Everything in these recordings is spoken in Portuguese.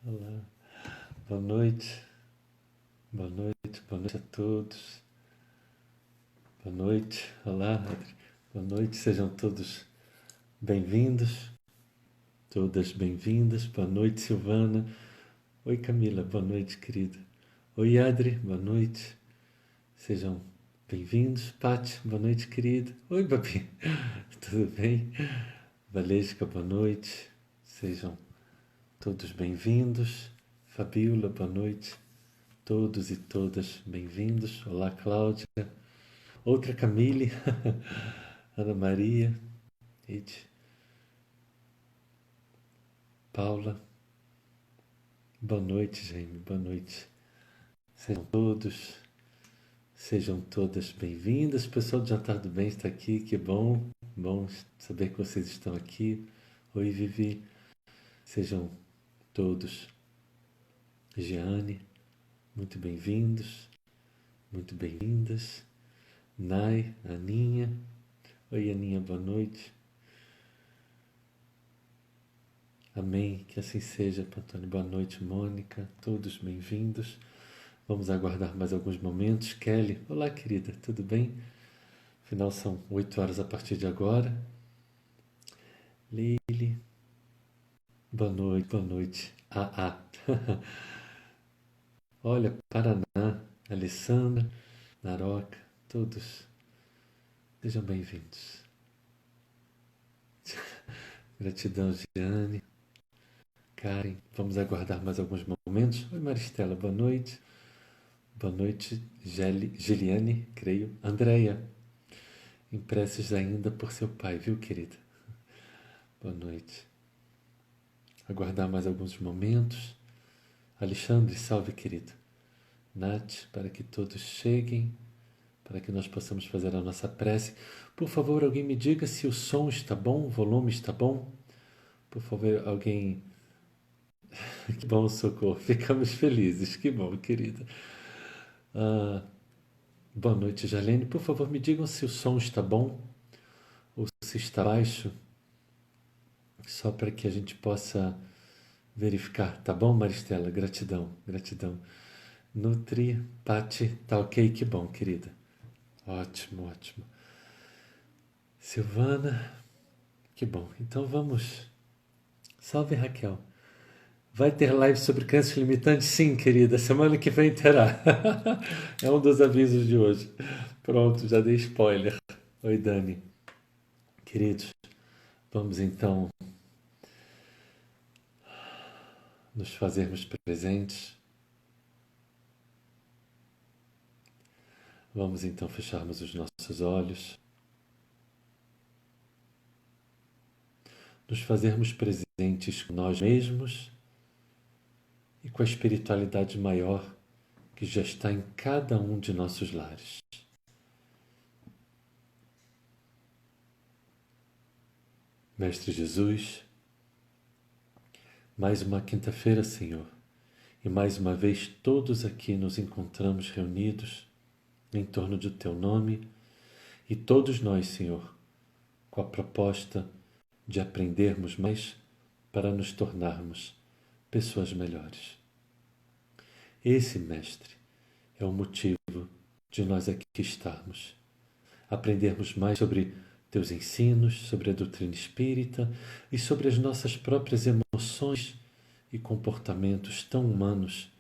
Olá, boa noite a todos. Boa noite, olá, Adri. Boa noite, sejam todos bem-vindos, todas bem-vindas. Boa noite, Silvana. Oi, Camila, boa noite, querida. Oi, Adri, boa noite. Sejam bem-vindos. Pati, boa noite, querida. Oi, Babi, tudo bem? Valesca, boa noite. Sejam todos bem-vindos. Fabiola, boa noite. Todos e todas bem-vindos. Olá, Cláudia. Outra Camille. Ana Maria. Ed. Paula. Boa noite, Jaime. Boa noite. Sejam todas bem-vindas. O pessoal do Jantar do Bem está aqui. Que bom. Bom saber que vocês estão aqui. Oi, Vivi. Sejam todos. Jeane. Muito bem-vindos. Muito bem-vindas. Nai, Aninha. Oi, Aninha, boa noite. Amém, que assim seja, Pantone. Boa noite, Mônica. Todos bem-vindos. Vamos aguardar mais alguns momentos. Kelly, olá, querida, tudo bem? Afinal, são 8 horas a partir de agora. Lili, boa noite, boa noite. Olha, Paraná, Alessandra, Naroca, todos sejam bem-vindos. Gratidão, Giane, Karen. Vamos aguardar mais alguns momentos. Oi, Maristela, boa noite. Boa noite, Geliane, creio. Andréia, em preces ainda por seu pai, viu, querida? Boa noite. Aguardar mais alguns momentos. Alexandre, salve, querido. Nath, para que todos cheguem, para que nós possamos fazer a nossa prece. Por favor, alguém me diga se o som está bom, o volume está bom. Por favor, alguém... Que bom, socorro. Ficamos felizes. Que bom, querida. Boa noite, Jalene. Por favor, me digam se o som está bom ou se está baixo, só para que a gente possa verificar. Tá bom, Maristela? Gratidão, gratidão. Nutri, Pati, tá ok? Que bom, querida. Ótimo, ótimo. Silvana, que bom. Então vamos. Salve, Raquel. Vai ter live sobre crenças limitantes? Sim, querida. Semana que vem terá. É um dos avisos de hoje. Pronto, já dei spoiler. Oi, Dani. Queridos, vamos então nos fazermos presentes. Vamos então fecharmos os nossos olhos. Nos fazermos presentes com nós mesmos e com a espiritualidade maior que já está em cada um de nossos lares. Mestre Jesus, mais uma quinta-feira, Senhor, e mais uma vez todos aqui nos encontramos reunidos em torno do Teu nome e todos nós, Senhor, com a proposta de aprendermos mais para nos tornarmos pessoas melhores. Esse, Mestre, é o motivo de nós aqui estarmos. Aprendermos mais sobre Teus ensinos, sobre a doutrina espírita e sobre as nossas próprias emoções e comportamentos tão humanos,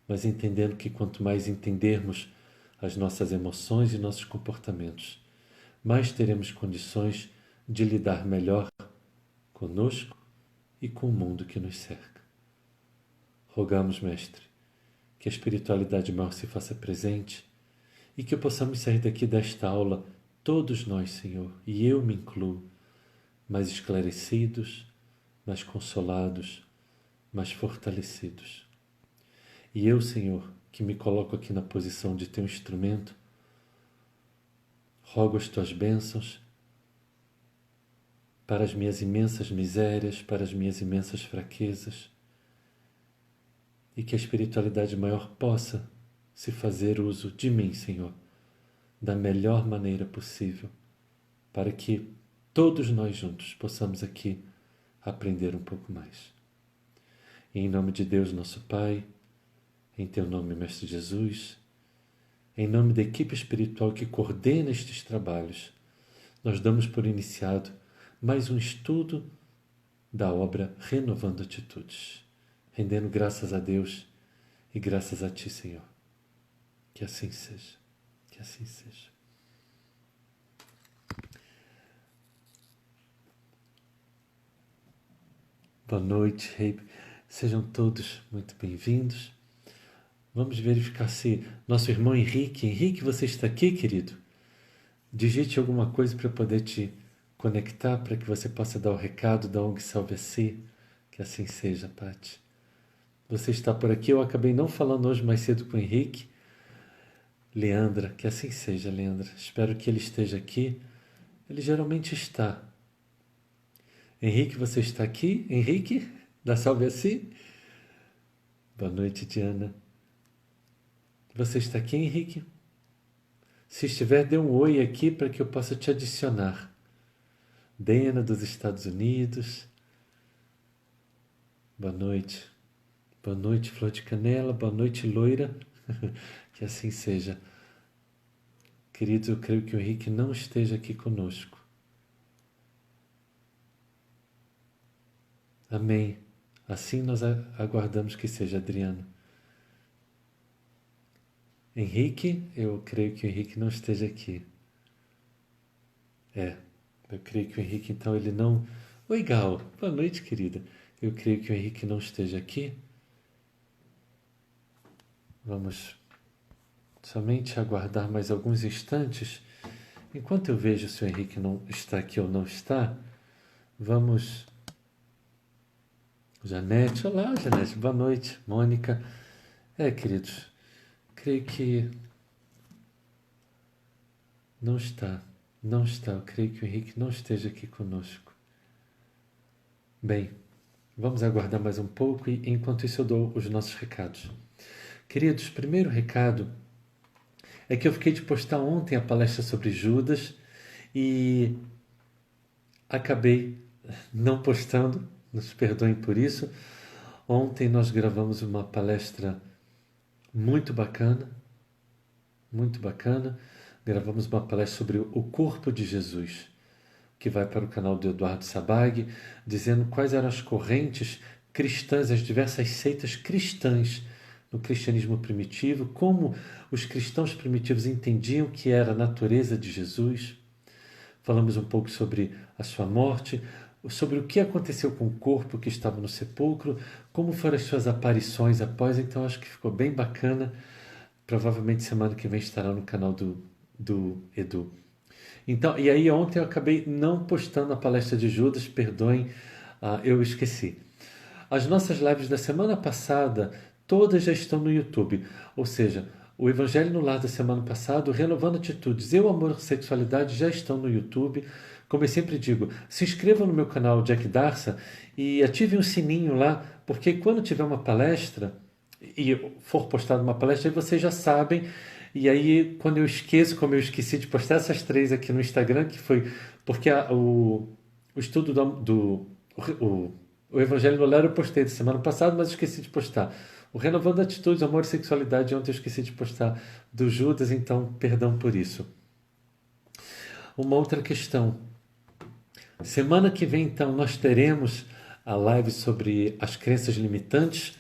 mas entendendo que quanto mais entendermos as nossas emoções e nossos comportamentos, mais teremos condições de lidar melhor conosco e com o mundo que nos cerca. Rogamos, Mestre, que a espiritualidade maior se faça presente e que possamos sair daqui desta aula, todos nós, Senhor, e eu me incluo, mais esclarecidos, mais consolados, mais fortalecidos. E eu, Senhor, que me coloco aqui na posição de Teu instrumento, rogo as Tuas bênçãos para as minhas imensas misérias, para as minhas imensas fraquezas, e que a espiritualidade maior possa se fazer uso de mim, Senhor, da melhor maneira possível, para que todos nós juntos possamos aqui aprender um pouco mais. E em nome de Deus, nosso Pai, em Teu nome, Mestre Jesus, em nome da equipe espiritual que coordena estes trabalhos, nós damos por iniciado mais um estudo da obra Renovando Atitudes, rendendo graças a Deus e graças a Ti, Senhor. Que assim seja, que assim seja. Boa noite, Rei. Sejam todos muito bem-vindos. Vamos verificar se nosso irmão Henrique, você está aqui, querido? Digite alguma coisa para eu poder te conectar, para que você possa dar o recado da ONG Salve-se. Que assim seja, Pati. Você está por aqui, eu acabei não falando hoje mais cedo com o Henrique. Leandra, que assim seja, Leandra. Espero que ele esteja aqui. Ele geralmente está. Henrique, você está aqui? Henrique, da Salve-se? Boa noite, Diana. Você está aqui, Henrique? Se estiver, dê um oi aqui para que eu possa te adicionar. Dena, dos Estados Unidos. Boa noite. Boa noite, Flor de Canela. Boa noite, Loira. Que assim seja. Queridos, eu creio que o Henrique não esteja aqui conosco. Amém. Assim nós aguardamos que seja, Adriano. Henrique, eu creio que o Henrique não esteja aqui. Eu creio que o Henrique, então, ele não... Oi, Gal. Boa noite, querida. Eu creio que o Henrique não esteja aqui. Vamos somente aguardar mais alguns instantes. Enquanto eu vejo se o Henrique não está aqui ou não está, vamos... Janete, olá, Janete, boa noite. Mônica. Queridos, creio que não está. Eu creio que o Henrique não esteja aqui conosco. Bem, vamos aguardar mais um pouco e enquanto isso eu dou os nossos recados. Queridos, primeiro recado é que eu fiquei de postar ontem a palestra sobre Judas e acabei não postando, nos perdoem por isso. Ontem nós gravamos uma palestra muito bacana, Gravamos uma palestra sobre o corpo de Jesus, que vai para o canal do Eduardo Sabag, dizendo quais eram as correntes cristãs, as diversas seitas cristãs no cristianismo primitivo, como os cristãos primitivos entendiam que era a natureza de Jesus. Falamos um pouco sobre a sua morte, sobre o que aconteceu com o corpo que estava no sepulcro, como foram as suas aparições após. Então acho que ficou bem bacana. Provavelmente semana que vem estará no canal do Edu. Então, e aí ontem eu acabei não postando a palestra de Judas, perdoem, eu esqueci. As nossas lives da semana passada, todas já estão no YouTube. Ou seja, o Evangelho no Lar da semana passada, o Renovando Atitudes e o Amor e Sexualidade já estão no YouTube. Como eu sempre digo, se inscrevam no meu canal Jack Darsa e ativem o sininho lá, porque quando tiver uma palestra e for postada uma palestra, aí vocês já sabem. E aí, quando eu esqueço, como eu esqueci de postar essas 3 aqui no Instagram, que foi porque o estudo o Evangelho no Lar eu postei da semana passada, mas eu esqueci de postar. O Renovando Atitudes, Amor e Sexualidade, ontem eu esqueci de postar do Judas, então perdão por isso. Uma outra questão. Semana que vem, então, nós teremos a live sobre as crenças limitantes.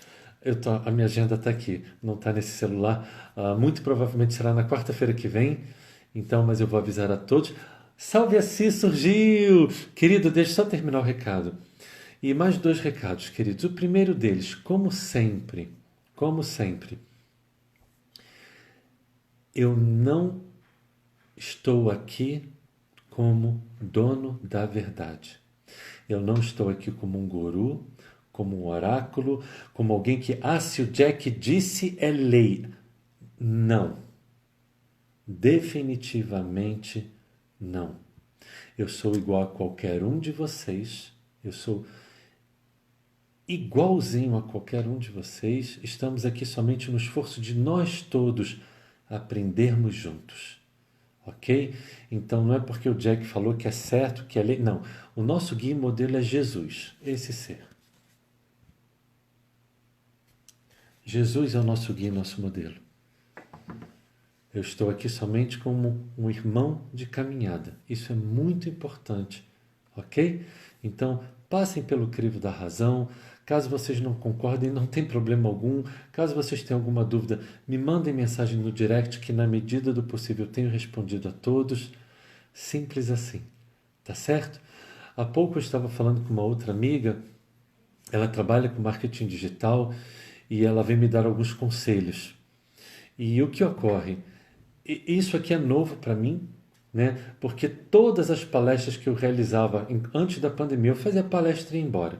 A minha agenda está aqui, não está nesse celular. Muito provavelmente será na quarta-feira que vem, então, mas eu vou avisar a todos. Salve-se, surgiu! Querido, deixa eu só terminar o recado. E mais 2 recados, queridos. O primeiro deles, como sempre, eu não estou aqui como dono da verdade. Eu não estou aqui como um guru, como um oráculo, como alguém que, se o Jack disse é lei. Não. Definitivamente não. Eu sou igual a qualquer um de vocês. Eu sou igualzinho a qualquer um de vocês. Estamos aqui somente no esforço de nós todos aprendermos juntos. Ok? Então não é porque o Jack falou que é certo, que é lei. Não. O nosso guia e modelo é Jesus, esse ser. Jesus é o nosso guia e nosso modelo. Eu estou aqui somente como um irmão de caminhada. Isso é muito importante, ok? Então, passem pelo crivo da razão. Caso vocês não concordem, não tem problema algum. Caso vocês tenham alguma dúvida, me mandem mensagem no direct que, na medida do possível, eu tenho respondido a todos. Simples assim, tá certo? Há pouco eu estava falando com uma outra amiga, ela trabalha com marketing digital e ela vem me dar alguns conselhos. E o que ocorre? Isso aqui é novo para mim, né? Porque todas as palestras que eu realizava antes da pandemia, eu fazia palestra e ia embora.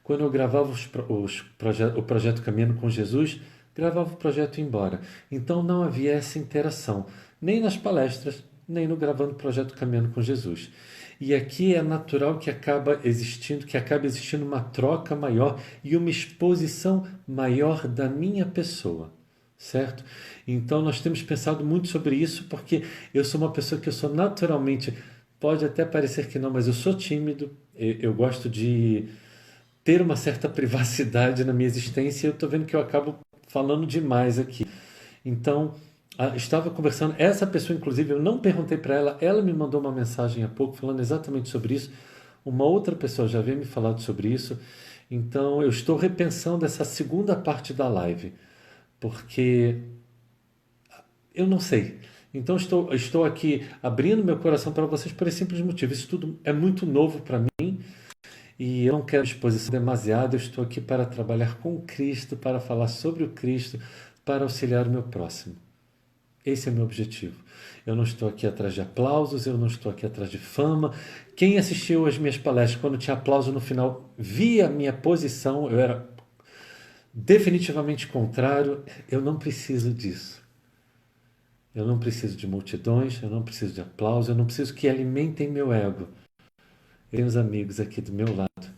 Quando eu gravava o projeto Caminhando com Jesus, gravava o projeto e ia embora. Então não havia essa interação, nem nas palestras, nem no gravando o projeto Caminhando com Jesus. E aqui é natural que acabe existindo uma troca maior e uma exposição maior da minha pessoa, certo? Então nós temos pensado muito sobre isso porque eu sou uma pessoa que eu sou naturalmente, pode até parecer que não, mas eu sou tímido, eu gosto de ter uma certa privacidade na minha existência e eu estou vendo que eu acabo falando demais aqui. Então, estava conversando, essa pessoa, inclusive, eu não perguntei para ela, ela me mandou uma mensagem há pouco falando exatamente sobre isso. Uma outra pessoa já havia me falado sobre isso. Então, eu estou repensando essa segunda parte da live, porque eu não sei. Então, estou aqui abrindo meu coração para vocês por esse simples motivo. Isso tudo é muito novo para mim e eu não quero exposição demasiada. Eu estou aqui para trabalhar com Cristo, para falar sobre o Cristo, para auxiliar o meu próximo. Esse é o meu objetivo. Eu não estou aqui atrás de aplausos, eu não estou aqui atrás de fama. Quem assistiu às minhas palestras, quando tinha aplauso no final, via a minha posição, eu era definitivamente contrário. Eu não preciso disso. Eu não preciso de multidões, eu não preciso de aplausos, eu não preciso que alimentem meu ego. Eu tenho os amigos aqui do meu lado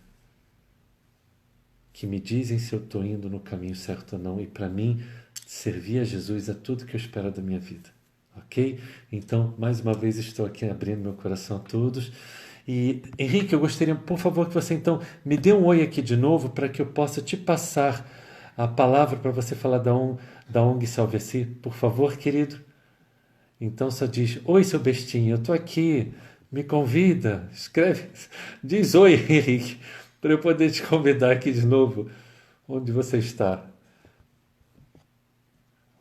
que me dizem se eu estou indo no caminho certo ou não. E para mim, servir a Jesus é tudo que eu espero da minha vida. Ok? Então, mais uma vez, estou aqui abrindo meu coração a todos. E, Henrique, eu gostaria, por favor, que você então me dê um oi aqui de novo para que eu possa te passar a palavra para você falar da ONG Salve-se. Por favor, querido. Então só diz, oi, seu bestinho, eu tô aqui, me convida, escreve, diz oi, Henrique, para eu poder te convidar aqui de novo. Onde você está?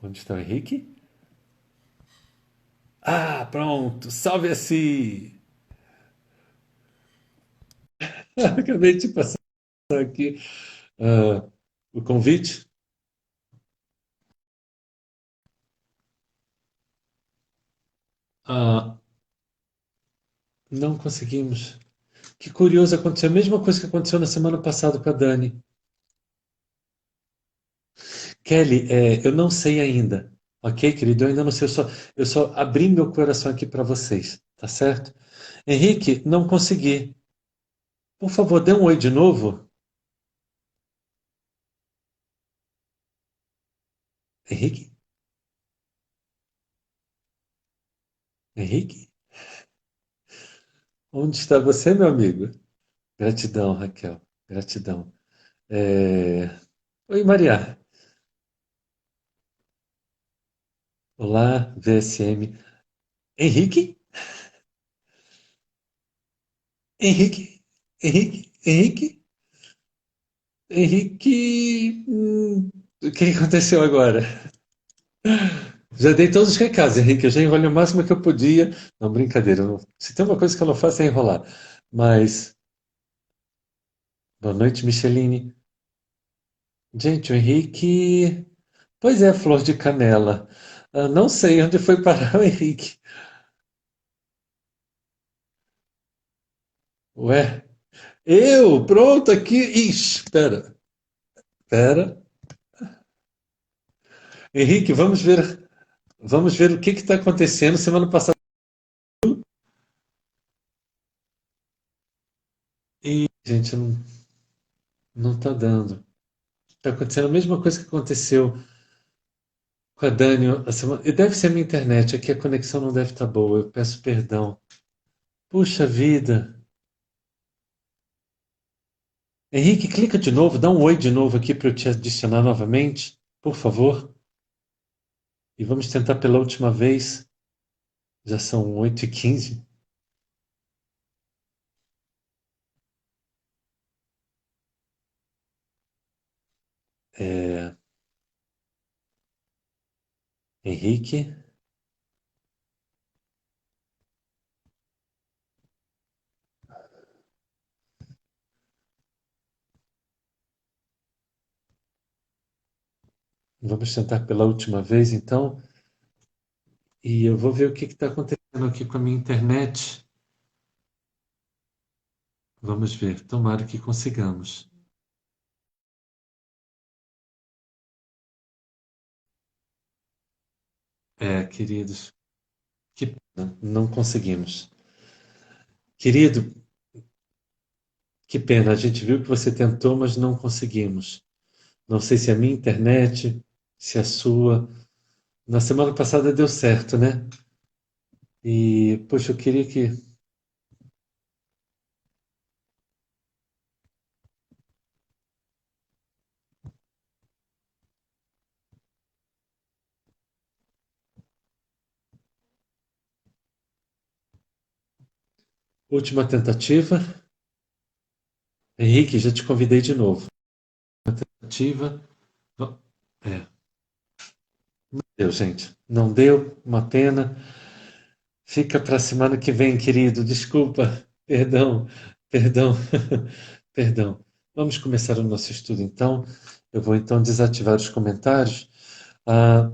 Onde está o Henrique? Ah, pronto, salve-se! Acabei de passar aqui ah, o convite. Ah, não conseguimos. Que curioso, aconteceu a mesma coisa que aconteceu na semana passada com a Dani. Kelly, eu não sei ainda, ok, querido? Eu ainda não sei, eu só abri meu coração aqui para vocês, tá certo? Henrique, não consegui. Por favor, dê um oi de novo. Henrique? Henrique? Onde está você, meu amigo? Gratidão, Raquel. Gratidão. É, oi, Maria. Olá, VSM. Henrique? Henrique? Henrique? Henrique? Henrique? O que aconteceu agora? Já dei todos os recados, Henrique. Eu já enrolei o máximo que eu podia. Não, brincadeira. Se tem uma coisa que eu não faço é enrolar. Mas, boa noite, Micheline. Gente, o Henrique. Pois é, flor de canela. Não sei onde foi parar o Henrique. Ué, eu? Pronto, aqui. Ixi, espera. Espera. Henrique, vamos ver. Vamos ver o que está acontecendo. Semana passada. Ih, gente, não está dando. Está acontecendo a mesma coisa que aconteceu com a Dani, a semana... e deve ser a minha internet, aqui a conexão não deve estar boa, eu peço perdão. Puxa vida. Henrique, clica de novo, dá um oi de novo aqui para eu te adicionar novamente, por favor. E vamos tentar pela última vez. Já são 8h15. É, Henrique, vamos tentar pela última vez, então. E eu vou ver o que está acontecendo aqui com a minha internet. Vamos ver. Tomara que consigamos. Queridos, que pena, não conseguimos. Querido, que pena, a gente viu que você tentou, mas não conseguimos. Não sei se é a minha internet, se é a sua. Na semana passada deu certo, né? E, poxa, eu queria que. Última tentativa. Henrique, já te convidei de novo. Tentativa. Ó, É, deu, gente. Não deu, uma pena. Fica para a semana que vem, querido. Desculpa. Perdão, perdão, perdão. Vamos começar o nosso estudo, então. Eu vou, então, desativar os comentários. Ah,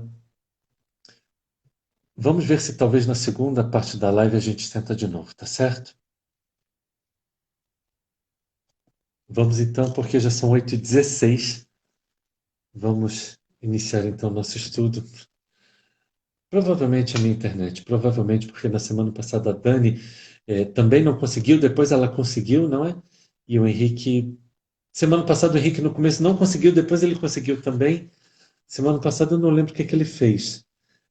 vamos ver se talvez na segunda parte da live a gente tenta de novo, tá certo? Vamos então, porque já são 8h16. Vamos iniciar então nosso estudo. Provavelmente a minha internet, provavelmente porque na semana passada a Dani também não conseguiu, depois ela conseguiu, não é? E o Henrique, semana passada o Henrique no começo não conseguiu, depois ele conseguiu também. Semana passada eu não lembro o que que ele fez.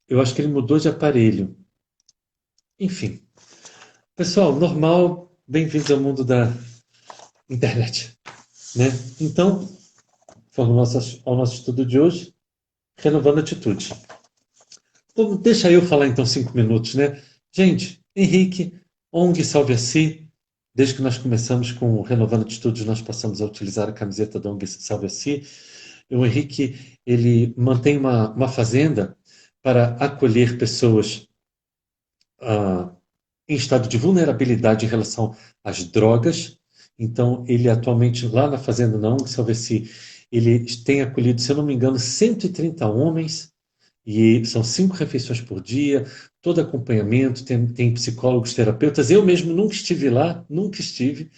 Eu acho que ele mudou de aparelho. Enfim, pessoal, normal, bem-vindos ao mundo da internet, né? Então, vamos ao nosso estudo de hoje, renovando a atitude. Bom, deixa eu falar então 5 minutos, né? Gente, Henrique, ONG Salve a Si, desde que nós começamos com o Renovando Atitudes, nós passamos a utilizar a camiseta da ONG Salve a Si. E o Henrique, ele mantém uma fazenda para acolher pessoas ah, em estado de vulnerabilidade em relação às drogas. Então, ele atualmente, lá na fazenda da ONG Salve a Si, ele tem acolhido, se eu não me engano, 130 homens e são 5 refeições por dia, todo acompanhamento, tem psicólogos, terapeutas. Eu mesmo nunca estive lá, nunca estive,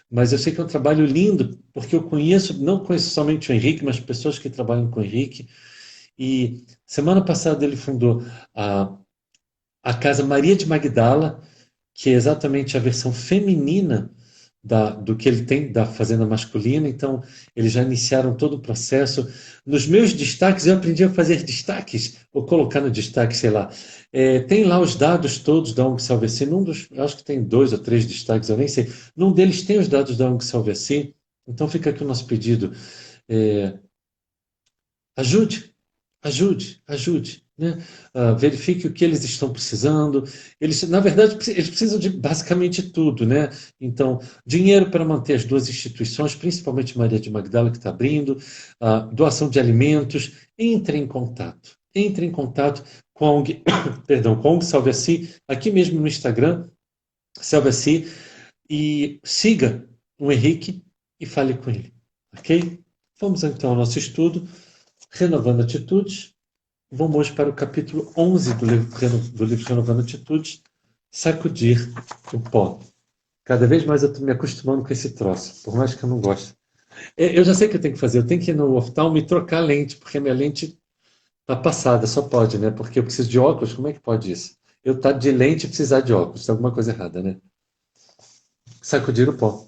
mas eu sei que é um trabalho lindo, porque eu conheço, não conheço somente o Henrique, mas pessoas que trabalham com o Henrique. E semana passada ele fundou a Casa Maria de Magdala, que é exatamente a versão feminina do que ele tem da fazenda masculina. Então, eles já iniciaram todo o processo. Nos meus destaques, eu aprendi a fazer destaques, ou colocar no destaque, sei lá. Tem lá os dados todos da ONG Salve a Si. Eu acho que tem 2 ou 3 destaques, eu nem sei. Num deles tem os dados da ONG Salve a Si. Então, fica aqui o nosso pedido. É, ajude, ajude, né? Verifique o que eles estão precisando. Eles, na verdade, eles precisam de basicamente tudo, né? Então, dinheiro para manter as 2 instituições, principalmente Maria de Magdala, que está abrindo, doação de alimentos. Entre em contato com a ONG, perdão, com a ONG Salve a Si, aqui mesmo no Instagram, Salve a Si, e siga o Henrique e fale com ele, ok? Vamos então ao nosso estudo. Renovando Atitudes, vamos hoje para o capítulo 11 do livro Renovando Atitudes, sacudir o pó. Cada vez mais eu estou me acostumando com esse troço, por mais que eu não goste. Eu já sei o que eu tenho que fazer, eu tenho que ir no oftalmo e trocar a lente, porque a minha lente está passada, só pode, né? Porque eu preciso de óculos, como é que pode isso? Eu estar de lente e precisar de óculos, tem alguma coisa errada, né? Sacudir o pó.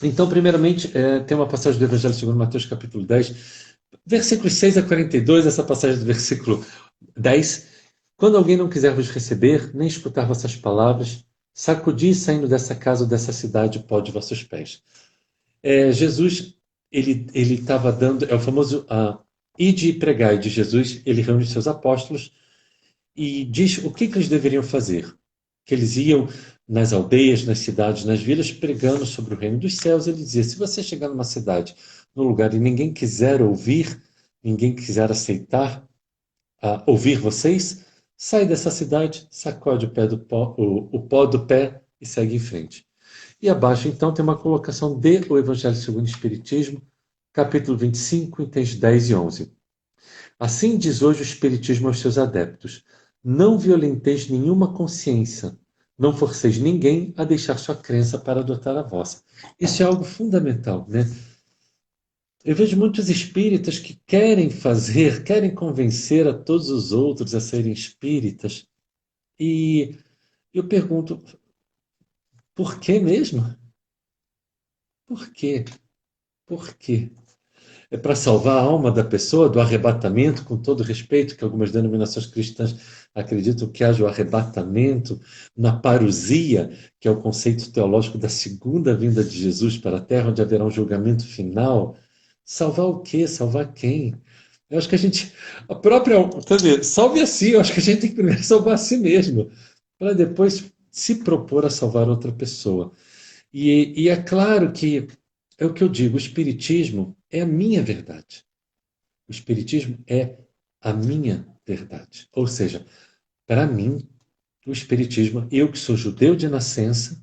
Então, primeiramente, tem uma passagem do Evangelho segundo Mateus, capítulo 10, versículos 6 a 42, essa passagem do versículo 10. Quando alguém não quiser vos receber, nem escutar vossas palavras, sacudi saindo dessa casa ou dessa cidade o pó de vossos pés. Jesus, ele estava dando, é o famoso e de pregar e de Jesus, ele reúne os seus apóstolos e diz o que eles deveriam fazer. Que eles iam nas aldeias, nas cidades, nas vilas, pregando sobre o reino dos céus. Ele dizia, se você chegar numa cidade, num lugar e ninguém quiser ouvir, ninguém quiser aceitar, ouvir vocês, sai dessa cidade, sacode o pó do pé e segue em frente. E abaixo, então, tem uma colocação de O Evangelho segundo o Espiritismo, capítulo 25, itens 10 e 11. Assim diz hoje o Espiritismo aos seus adeptos: não violenteis nenhuma consciência, não forceis ninguém a deixar sua crença para adotar a vossa. Isso é algo fundamental, né? Eu vejo muitos espíritas que querem convencer a todos os outros a serem espíritas. E eu pergunto, por que mesmo? Por quê? Por quê? É para salvar a alma da pessoa do arrebatamento, com todo respeito, que algumas denominações cristãs acreditam que haja o arrebatamento, na parousia, que é o conceito teológico da segunda vinda de Jesus para a Terra, onde haverá um julgamento final. Salvar o quê? Salvar quem? Eu acho que a gente, a própria, quer dizer, salve a si, eu acho que a gente tem que primeiro salvar a si mesmo, para depois se propor a salvar outra pessoa. E é claro que é o que eu digo, o Espiritismo é a minha verdade. O Espiritismo é a minha verdade. Ou seja, para mim, o Espiritismo, eu que sou judeu de nascença,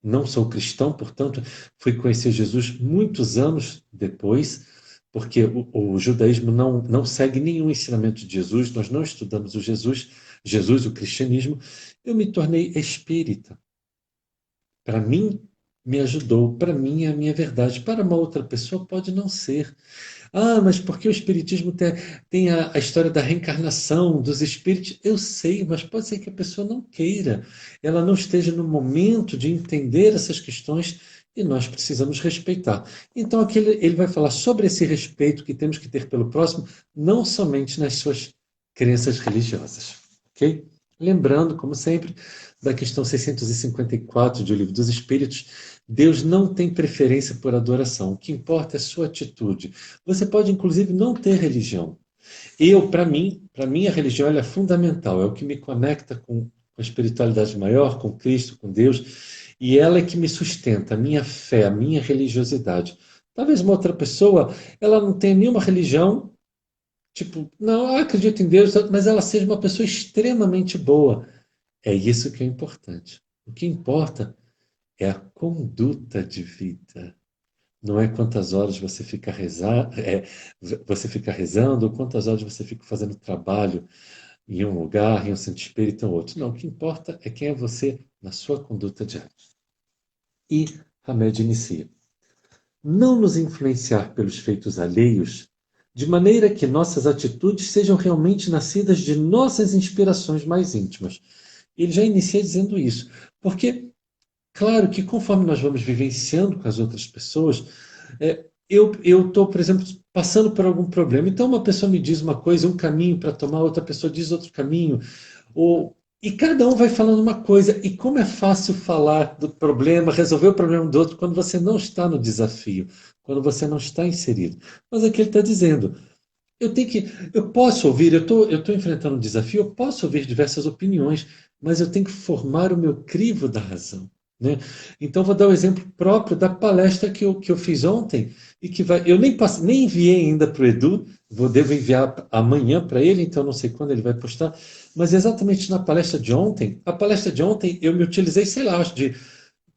não sou cristão, portanto, fui conhecer Jesus muitos anos depois, porque o judaísmo não segue nenhum ensinamento de Jesus, nós não estudamos o cristianismo, eu me tornei espírita. Para mim, me ajudou, para mim é a minha verdade, para uma outra pessoa pode não ser. Ah, mas porque o Espiritismo tem a história da reencarnação, dos espíritos? Eu sei, mas pode ser que a pessoa não queira, ela não esteja no momento de entender essas questões e nós precisamos respeitar. Então, aqui ele vai falar sobre esse respeito que temos que ter pelo próximo, não somente nas suas crenças religiosas. Ok? Lembrando, como sempre, da questão 654 do Livro dos Espíritos, Deus não tem preferência por adoração. O que importa é a sua atitude. Você pode, inclusive, não ter religião. Para mim, a religião ela é fundamental. É o que me conecta com a espiritualidade maior, com Cristo, com Deus. E ela é que me sustenta, a minha fé, a minha religiosidade. Talvez uma outra pessoa, ela não tenha nenhuma religião, tipo, não, eu acredito em Deus, mas ela seja uma pessoa extremamente boa. É isso que é importante. O que importa é a conduta de vida. Não é quantas horas você fica você fica rezando, ou quantas horas você fica fazendo trabalho em um lugar, em um centro espírita ou outro. Não, o que importa é quem é você na sua conduta diária. E Hamed inicia. Não nos influenciar pelos feitos alheios, de maneira que nossas atitudes sejam realmente nascidas de nossas inspirações mais íntimas. Ele já inicia dizendo isso, porque claro que conforme nós vamos vivenciando com as outras pessoas, eu estou, por exemplo, passando por algum problema. Então, uma pessoa me diz uma coisa, um caminho para tomar, outra pessoa diz outro caminho. E cada um vai falando uma coisa. E como é fácil falar do problema, resolver o problema do outro, quando você não está no desafio, quando você não está inserido. Mas aqui ele está dizendo, eu posso ouvir, eu tô enfrentando um desafio, eu posso ouvir diversas opiniões, mas eu tenho que formar o meu crivo da razão, né? Então vou dar o exemplo próprio da palestra que eu fiz ontem e que eu nem enviei ainda para o Edu, devo enviar amanhã para ele, então não sei quando ele vai postar, mas exatamente na palestra de ontem, a palestra de ontem eu me utilizei, sei lá, acho de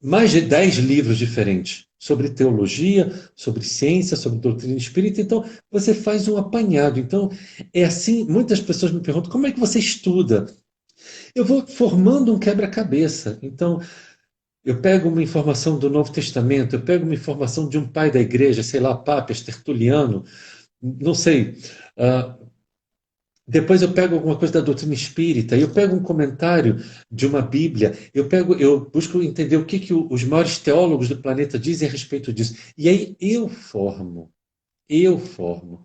mais de 10 livros diferentes sobre teologia, sobre ciência, sobre doutrina espírita. Então, você faz um apanhado. Então, é assim, muitas pessoas me perguntam, como é que você estuda? Eu vou formando um quebra-cabeça. Então, eu pego uma informação do Novo Testamento, eu pego uma informação de um pai da igreja, sei lá, Papas, Tertuliano, não sei, depois eu pego alguma coisa da doutrina espírita, eu pego um comentário de uma Bíblia, eu busco entender o que os maiores teólogos do planeta dizem a respeito disso. E aí eu formo. Eu formo.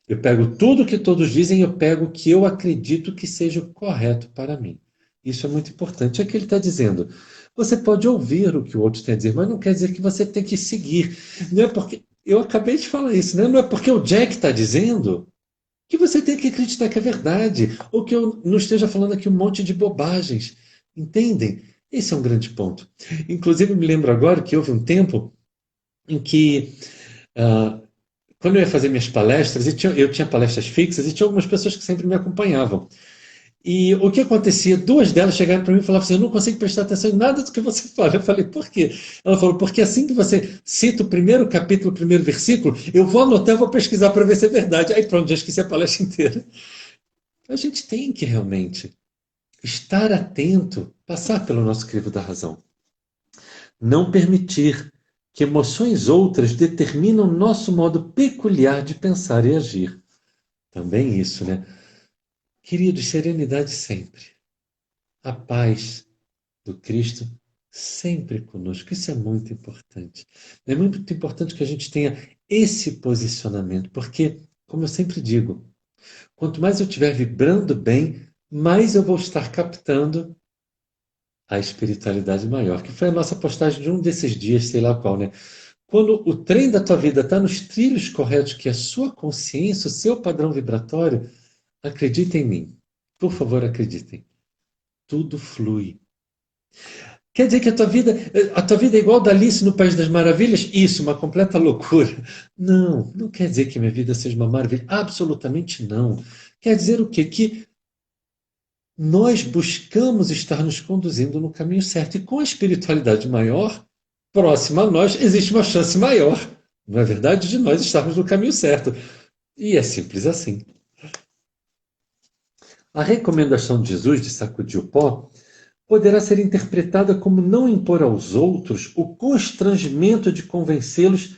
Eu pego tudo que todos dizem, eu pego o que eu acredito que seja o correto para mim. Isso é muito importante. É que ele está dizendo. Você pode ouvir o que o outro tem a dizer, mas não quer dizer que você tem que seguir. Não é porque. Eu acabei de falar isso, né? Não é porque o Jack está dizendo que você tem que acreditar que é verdade, ou que eu não esteja falando aqui um monte de bobagens. Entendem? Esse é um grande ponto. Inclusive, me lembro agora que houve um tempo em que, ah, quando eu ia fazer minhas palestras, eu tinha palestras fixas e tinha algumas pessoas que sempre me acompanhavam. E o que acontecia? Duas delas chegaram para mim e falavam assim: eu não consigo prestar atenção em nada do que você fala. Eu falei: por quê? Ela falou: porque assim que você cita o primeiro capítulo, o primeiro versículo, eu vou anotar, eu vou pesquisar para ver se é verdade. Aí pronto, já esqueci a palestra inteira. A gente tem que realmente estar atento, passar pelo nosso crivo da razão. Não permitir que emoções outras determinam nosso modo peculiar de pensar e agir. Também isso, né? Queridos, serenidade sempre. A paz do Cristo sempre conosco. Isso é muito importante. É muito importante que a gente tenha esse posicionamento, porque, como eu sempre digo, quanto mais eu estiver vibrando bem, mais eu vou estar captando a espiritualidade maior, que foi a nossa postagem de um desses dias, sei lá qual, né? Quando o trem da tua vida está nos trilhos corretos, que é a sua consciência, o seu padrão vibratório, acredita em mim. Por favor, acreditem. Tudo flui. Quer dizer que a tua vida é igual da Alice no País das Maravilhas? Isso, uma completa loucura. Não, não quer dizer que minha vida seja uma maravilha. Absolutamente não. Quer dizer o quê? Que nós buscamos estar nos conduzindo no caminho certo. E com a espiritualidade maior, próxima a nós, existe uma chance maior, não é verdade, de nós estarmos no caminho certo. E é simples assim. A recomendação de Jesus de sacudir o pó poderá ser interpretada como não impor aos outros o constrangimento de convencê-los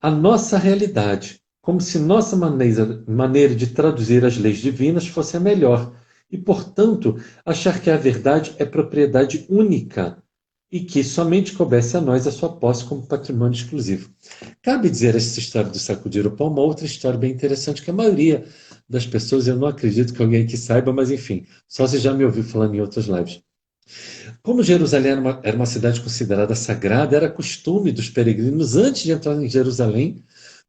à nossa realidade, como se nossa maneira de traduzir as leis divinas fosse a melhor, e, portanto, achar que a verdade é propriedade única e que somente coubesse a nós a sua posse como patrimônio exclusivo. Cabe dizer essa história do sacudir o pó uma outra história bem interessante, que a maioria das pessoas, eu não acredito que alguém aqui saiba, mas enfim, só se já me ouviu falando em outras lives. Como Jerusalém era uma cidade considerada sagrada, era costume dos peregrinos, antes de entrar em Jerusalém,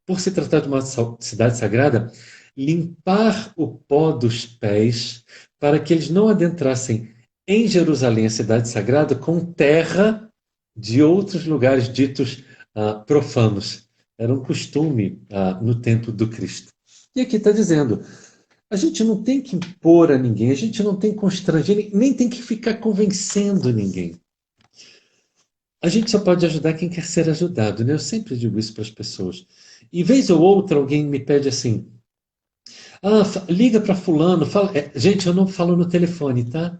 por se tratar de uma cidade sagrada, limpar o pó dos pés para que eles não adentrassem em Jerusalém, a cidade sagrada, com terra de outros lugares ditos profanos. Era um costume no tempo do Cristo. E aqui está dizendo: a gente não tem que impor a ninguém, a gente não tem que constranger, nem tem que ficar convencendo ninguém. A gente só pode ajudar quem quer ser ajudado, né? Eu sempre digo isso para as pessoas. E vez ou outra alguém me pede assim: liga para fulano, fala. Gente, eu não falo no telefone, tá?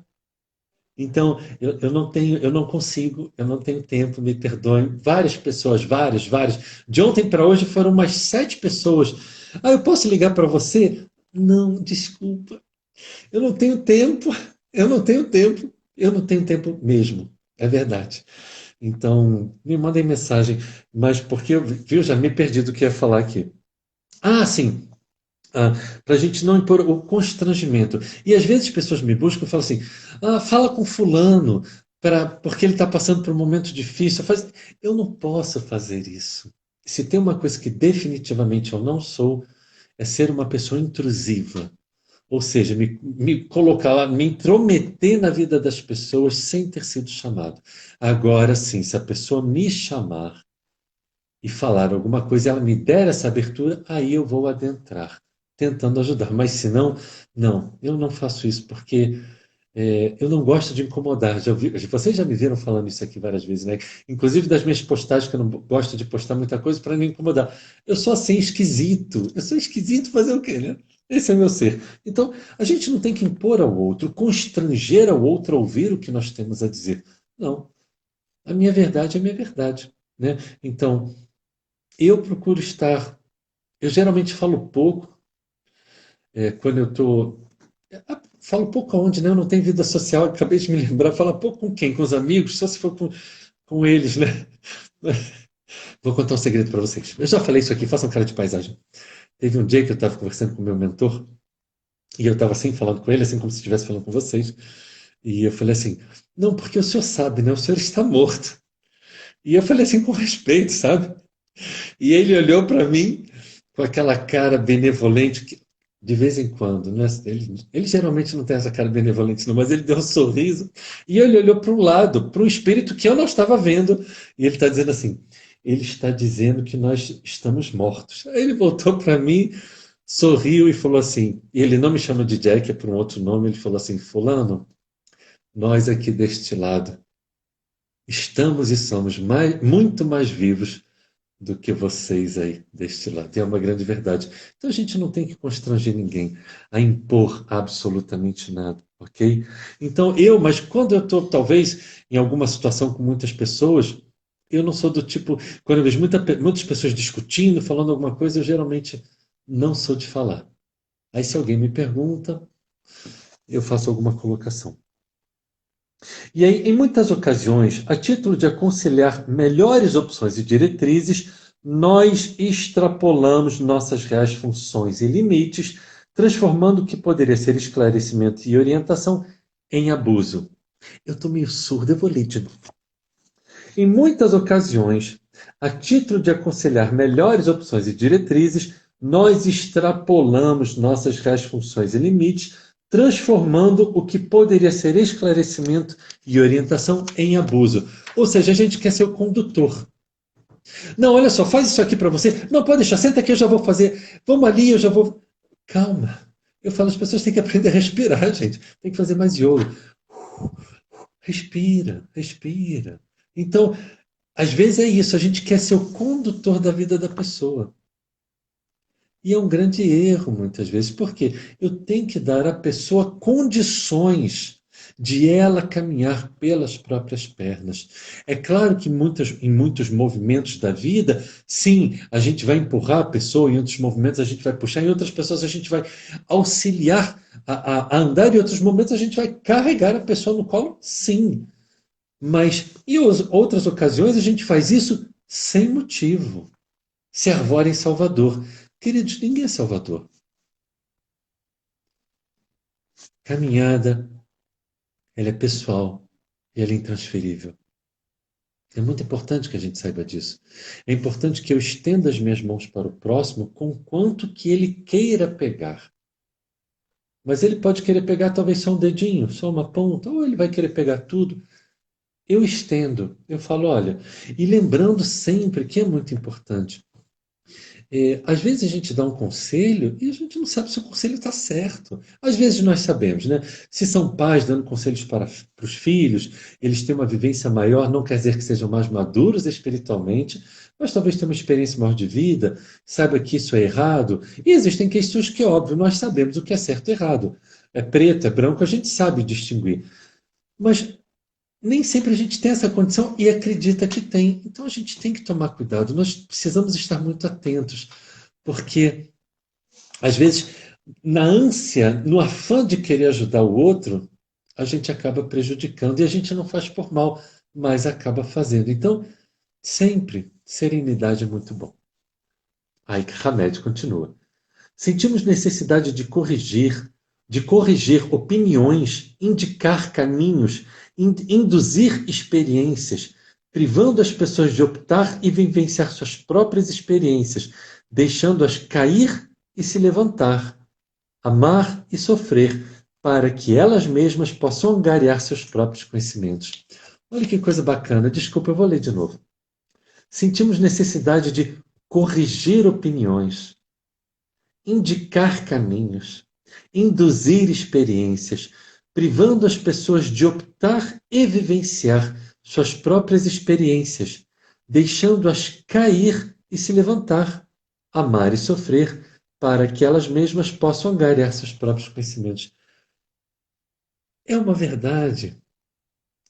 Então, eu não tenho, eu não consigo, eu não tenho tempo, me perdoem. Várias pessoas, várias. De ontem para hoje foram umas 7 pessoas. Eu posso ligar para você? Não, desculpa. Eu não tenho tempo, eu não tenho tempo, eu não tenho tempo mesmo. É verdade. Então, me mandem mensagem, mas porque eu, viu, já me perdi do que ia falar aqui. Sim. Para a gente não impor o constrangimento. E às vezes as pessoas me buscam e falam assim: fala com fulano, porque ele está passando por um momento difícil. Eu não posso fazer isso. Se tem uma coisa que definitivamente eu não sou, é ser uma pessoa intrusiva. Ou seja, me colocar lá, me intrometer na vida das pessoas sem ter sido chamado. Agora sim, se a pessoa me chamar e falar alguma coisa, ela me der essa abertura, aí eu vou adentrar, tentando ajudar. Mas se não, não, eu não faço isso, porque eu não gosto de incomodar. Vocês já me viram falando isso aqui várias vezes, né? Inclusive das minhas postagens, que eu não gosto de postar muita coisa para não incomodar. Eu sou assim, esquisito. Eu sou esquisito fazer o quê, né? Esse é meu ser. Então, a gente não tem que impor ao outro, constranger ao outro a ouvir o que nós temos a dizer. Não. A minha verdade é a minha verdade, né? Então, eu procuro estar. Eu geralmente falo pouco quando eu estou. Falo pouco aonde, né? Eu não tenho vida social, acabei de me lembrar. Fala pouco com quem? Com os amigos? Só se for com eles, né? Vou contar um segredo para vocês. Eu já falei isso aqui, façam cara de paisagem. Teve um dia que eu estava conversando com o meu mentor e eu estava assim falando com ele, assim como se estivesse falando com vocês. E eu falei assim: não, porque o senhor sabe, né? O senhor está morto. E eu falei assim com respeito, sabe? E ele olhou para mim com aquela cara benevolente, de vez em quando, né? Ele geralmente não tem essa cara benevolente, não, mas ele deu um sorriso e ele olhou para o lado, para um espírito que eu não estava vendo, e ele está dizendo assim: ele está dizendo que nós estamos mortos. Aí ele voltou para mim, sorriu e falou assim, e ele não me chama de Jack, é por um outro nome, ele falou assim: Fulano, nós aqui deste lado estamos e somos muito mais vivos do que vocês aí deste lado. E é uma grande verdade. Então a gente não tem que constranger ninguém a impor absolutamente nada, ok? Então mas quando eu estou, talvez, em alguma situação com muitas pessoas, eu não sou do tipo, quando eu vejo muitas pessoas discutindo, falando alguma coisa, eu geralmente não sou de falar. Aí se alguém me pergunta, eu faço alguma colocação. E aí, em muitas ocasiões, a título de aconselhar melhores opções e diretrizes, nós extrapolamos nossas reais funções e limites, transformando o que poderia ser esclarecimento e orientação em abuso. Eu estou meio surdo, eu vou ler de novo. Em muitas ocasiões, a título de aconselhar melhores opções e diretrizes, nós extrapolamos nossas reais funções e limites, transformando o que poderia ser esclarecimento e orientação em abuso. Ou seja, a gente quer ser o condutor. Não, olha só, faz isso aqui para você. Não, pode deixar, senta aqui, eu já vou fazer. Vamos ali, eu já vou. Calma. Eu falo, as pessoas têm que aprender a respirar, gente. Tem que fazer mais yoga. Respira, respira. Então, às vezes é isso, a gente quer ser o condutor da vida da pessoa. E é um grande erro, muitas vezes, porque eu tenho que dar à pessoa condições de ela caminhar pelas próprias pernas. É claro que em muitos movimentos da vida, sim, a gente vai empurrar a pessoa, em outros movimentos a gente vai puxar, em outras pessoas a gente vai auxiliar a andar, em outros momentos a gente vai carregar a pessoa no colo, sim. Mas em outras ocasiões a gente faz isso sem motivo. Se arvora em Salvador. Queridos, ninguém é Salvador. Caminhada, ela é pessoal e ela é intransferível. É muito importante que a gente saiba disso. É importante que eu estenda as minhas mãos para o próximo com quanto que ele queira pegar. Mas ele pode querer pegar talvez só um dedinho, só uma ponta, ou ele vai querer pegar tudo. Eu estendo, eu falo, olha, e lembrando sempre que é muito importante. Às vezes a gente dá um conselho e a gente não sabe se o conselho está certo. Às vezes nós sabemos, né? Se são pais dando conselhos para os filhos, eles têm uma vivência maior, não quer dizer que sejam mais maduros espiritualmente, mas talvez tenham uma experiência maior de vida, saiba que isso é errado. E existem questões que, óbvio, nós sabemos o que é certo e errado. É preto, é branco, a gente sabe distinguir. Mas nem sempre a gente tem essa condição e acredita que tem. Então a gente tem que tomar cuidado. Nós precisamos estar muito atentos, porque às vezes, na ânsia, no afã de querer ajudar o outro, a gente acaba prejudicando e a gente não faz por mal, mas acaba fazendo. Então, sempre serenidade é muito bom. Aí Hamed continua. Sentimos necessidade de corrigir opiniões, indicar caminhos, induzir experiências, privando as pessoas de optar e vivenciar suas próprias experiências, deixando-as cair e se levantar, amar e sofrer, para que elas mesmas possam angariar seus próprios conhecimentos. Olha que coisa bacana. Desculpa, eu vou ler de novo. Sentimos necessidade de corrigir opiniões, indicar caminhos, induzir experiências, privando as pessoas de optar e vivenciar suas próprias experiências, deixando-as cair e se levantar, amar e sofrer, para que elas mesmas possam angariar seus próprios conhecimentos. É uma verdade.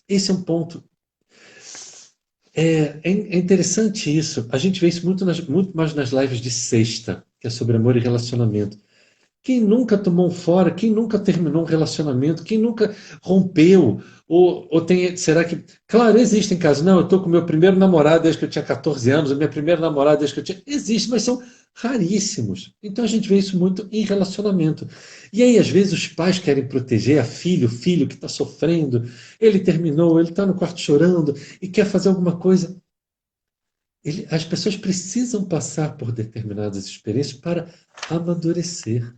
Esse é um ponto. É interessante isso. A gente vê isso muito mais nas lives de sexta, que é sobre amor e relacionamento. Quem nunca tomou um fora? Quem nunca terminou um relacionamento? Quem nunca rompeu? Ou tem, será que... Claro, existem casos. Não, eu estou com meu primeiro namorado desde que eu tinha 14 anos, a minha primeira namorada desde que eu tinha... Existe, mas são raríssimos. Então a gente vê isso muito em relacionamento. E aí, às vezes, os pais querem proteger o filho que está sofrendo, ele terminou, ele está no quarto chorando e quer fazer alguma coisa. As pessoas precisam passar por determinadas experiências para amadurecer.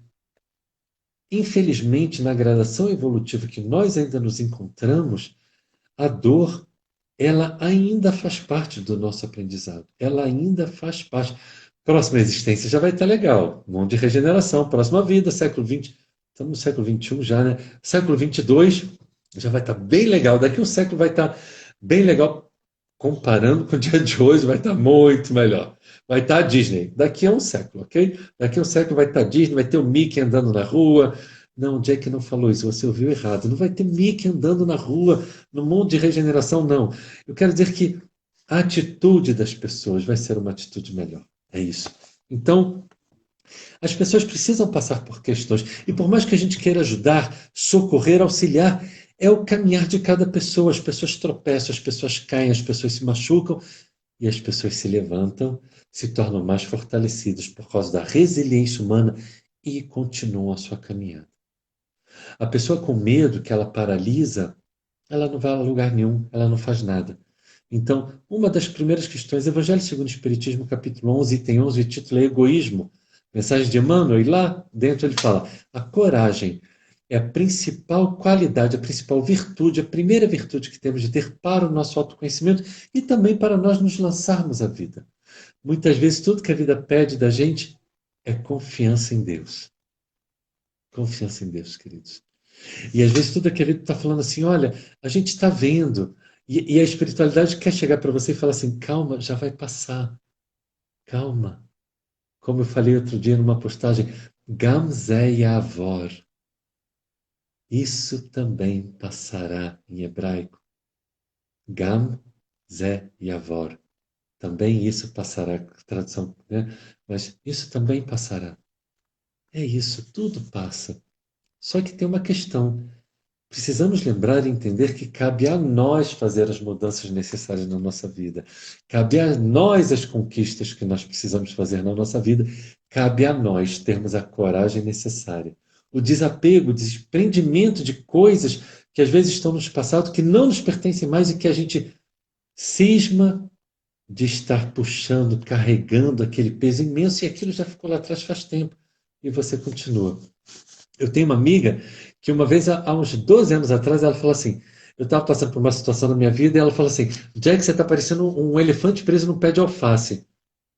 Infelizmente, na gradação evolutiva que nós ainda nos encontramos, a dor, ela ainda faz parte do nosso aprendizado. Ela ainda faz parte. Próxima existência já vai estar legal. Mundo de regeneração, próxima vida, século XX. Estamos no século XXI já, né? Século XXII já vai estar bem legal. Daqui um século vai estar bem legal. Comparando com o dia de hoje, vai estar muito melhor. Vai estar a Disney. Daqui a um século, ok? Daqui a um século vai estar a Disney, vai ter o Mickey andando na rua. Não, Jack não falou isso, você ouviu errado. Não vai ter Mickey andando na rua, no mundo de regeneração, não. Eu quero dizer que a atitude das pessoas vai ser uma atitude melhor. É isso. Então, as pessoas precisam passar por questões. E por mais que a gente queira ajudar, socorrer, auxiliar, é o caminhar de cada pessoa. As pessoas tropeçam, as pessoas caem, as pessoas se machucam e as pessoas se levantam, se tornam mais fortalecidas por causa da resiliência humana e continuam a sua caminhada. A pessoa com medo, que ela paralisa, ela não vai a lugar nenhum, ela não faz nada. Então, uma das primeiras questões, Evangelho segundo o Espiritismo, capítulo 11, item 11, o título é Egoísmo. Mensagem de Emmanuel, e lá dentro ele fala: a coragem é a principal qualidade, a principal virtude, a primeira virtude que temos de ter para o nosso autoconhecimento e também para nós nos lançarmos à vida. Muitas vezes tudo que a vida pede da gente é confiança em Deus. Confiança em Deus, queridos. E às vezes tudo que a vida está falando assim, olha, a gente está vendo, e a espiritualidade quer chegar para você e falar assim, calma, já vai passar, calma. Como eu falei outro dia numa postagem, Gamze Yavor. Isso também passará em hebraico. Gamze Yavor. Também isso passará, tradução, né? Mas isso também passará. É isso, tudo passa. Só que tem uma questão. Precisamos lembrar e entender que cabe a nós fazer as mudanças necessárias na nossa vida. Cabe a nós as conquistas que nós precisamos fazer na nossa vida. Cabe a nós termos a coragem necessária. O desapego, o desprendimento de coisas que às vezes estão nos passados, que não nos pertencem mais e que a gente cisma de estar puxando, carregando aquele peso imenso e aquilo já ficou lá atrás faz tempo. E você continua. Eu tenho uma amiga que uma vez, há uns 12 anos atrás, ela falou assim, eu estava passando por uma situação na minha vida e ela falou assim, Jack, você está parecendo um elefante preso num pé de alface.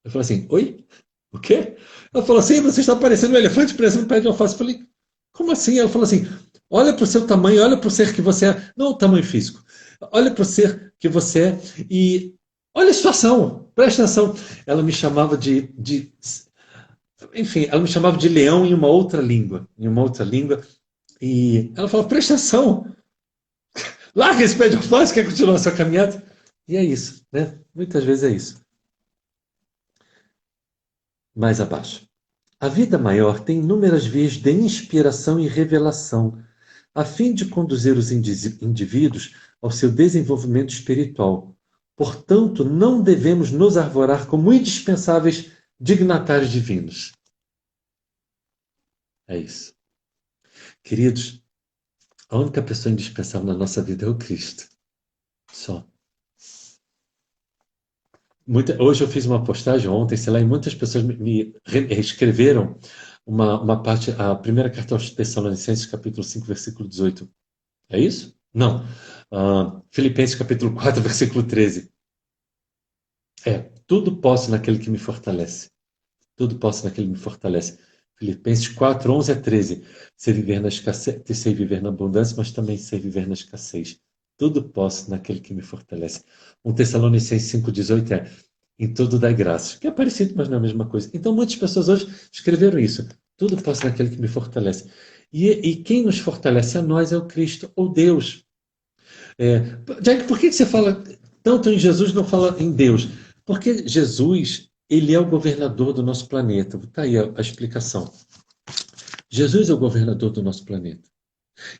Eu falei assim, oi? O quê? Ela falou assim, você está parecendo um elefante preso num pé de alface. Eu falei, como assim? Ela falou assim, olha para o seu tamanho, olha para o ser que você é. Não o tamanho físico. Olha para o ser que você é e olha a situação, presta atenção. Ela me chamava enfim, ela me chamava de leão em uma outra língua, e ela falou, presta atenção, larga esse pé de alface, quer continuar a sua caminhada? E é isso, né? Muitas vezes é isso. Mais abaixo. A vida maior tem inúmeras vias de inspiração e revelação, a fim de conduzir os indivíduos ao seu desenvolvimento espiritual. Portanto, não devemos nos arvorar como indispensáveis dignatários divinos. É isso. Queridos, a única pessoa indispensável na nossa vida é o Cristo. Só. Hoje eu fiz uma postagem ontem, sei lá, e muitas pessoas me escreveram uma parte, a primeira carta aos Tessalonicenses, capítulo 5, versículo 18. É isso? Não. Filipenses, capítulo 4, versículo 13. Tudo posso naquele que me fortalece. Tudo posso naquele que me fortalece. Filipenses 4, 11 a 13. Sei viver na escassez, sei viver na abundância, mas também sei viver na escassez. Tudo posso naquele que me fortalece. 1 Tessalonicenses 5,18 em tudo dai graças. Que é parecido, mas não é a mesma coisa. Então muitas pessoas hoje escreveram isso. Tudo posso naquele que me fortalece. E quem nos fortalece a nós é o Cristo, ou Deus. Jack, por que você fala tanto em Jesus e não fala em Deus? Porque Jesus, ele é o governador do nosso planeta. Está aí a explicação. Jesus é o governador do nosso planeta.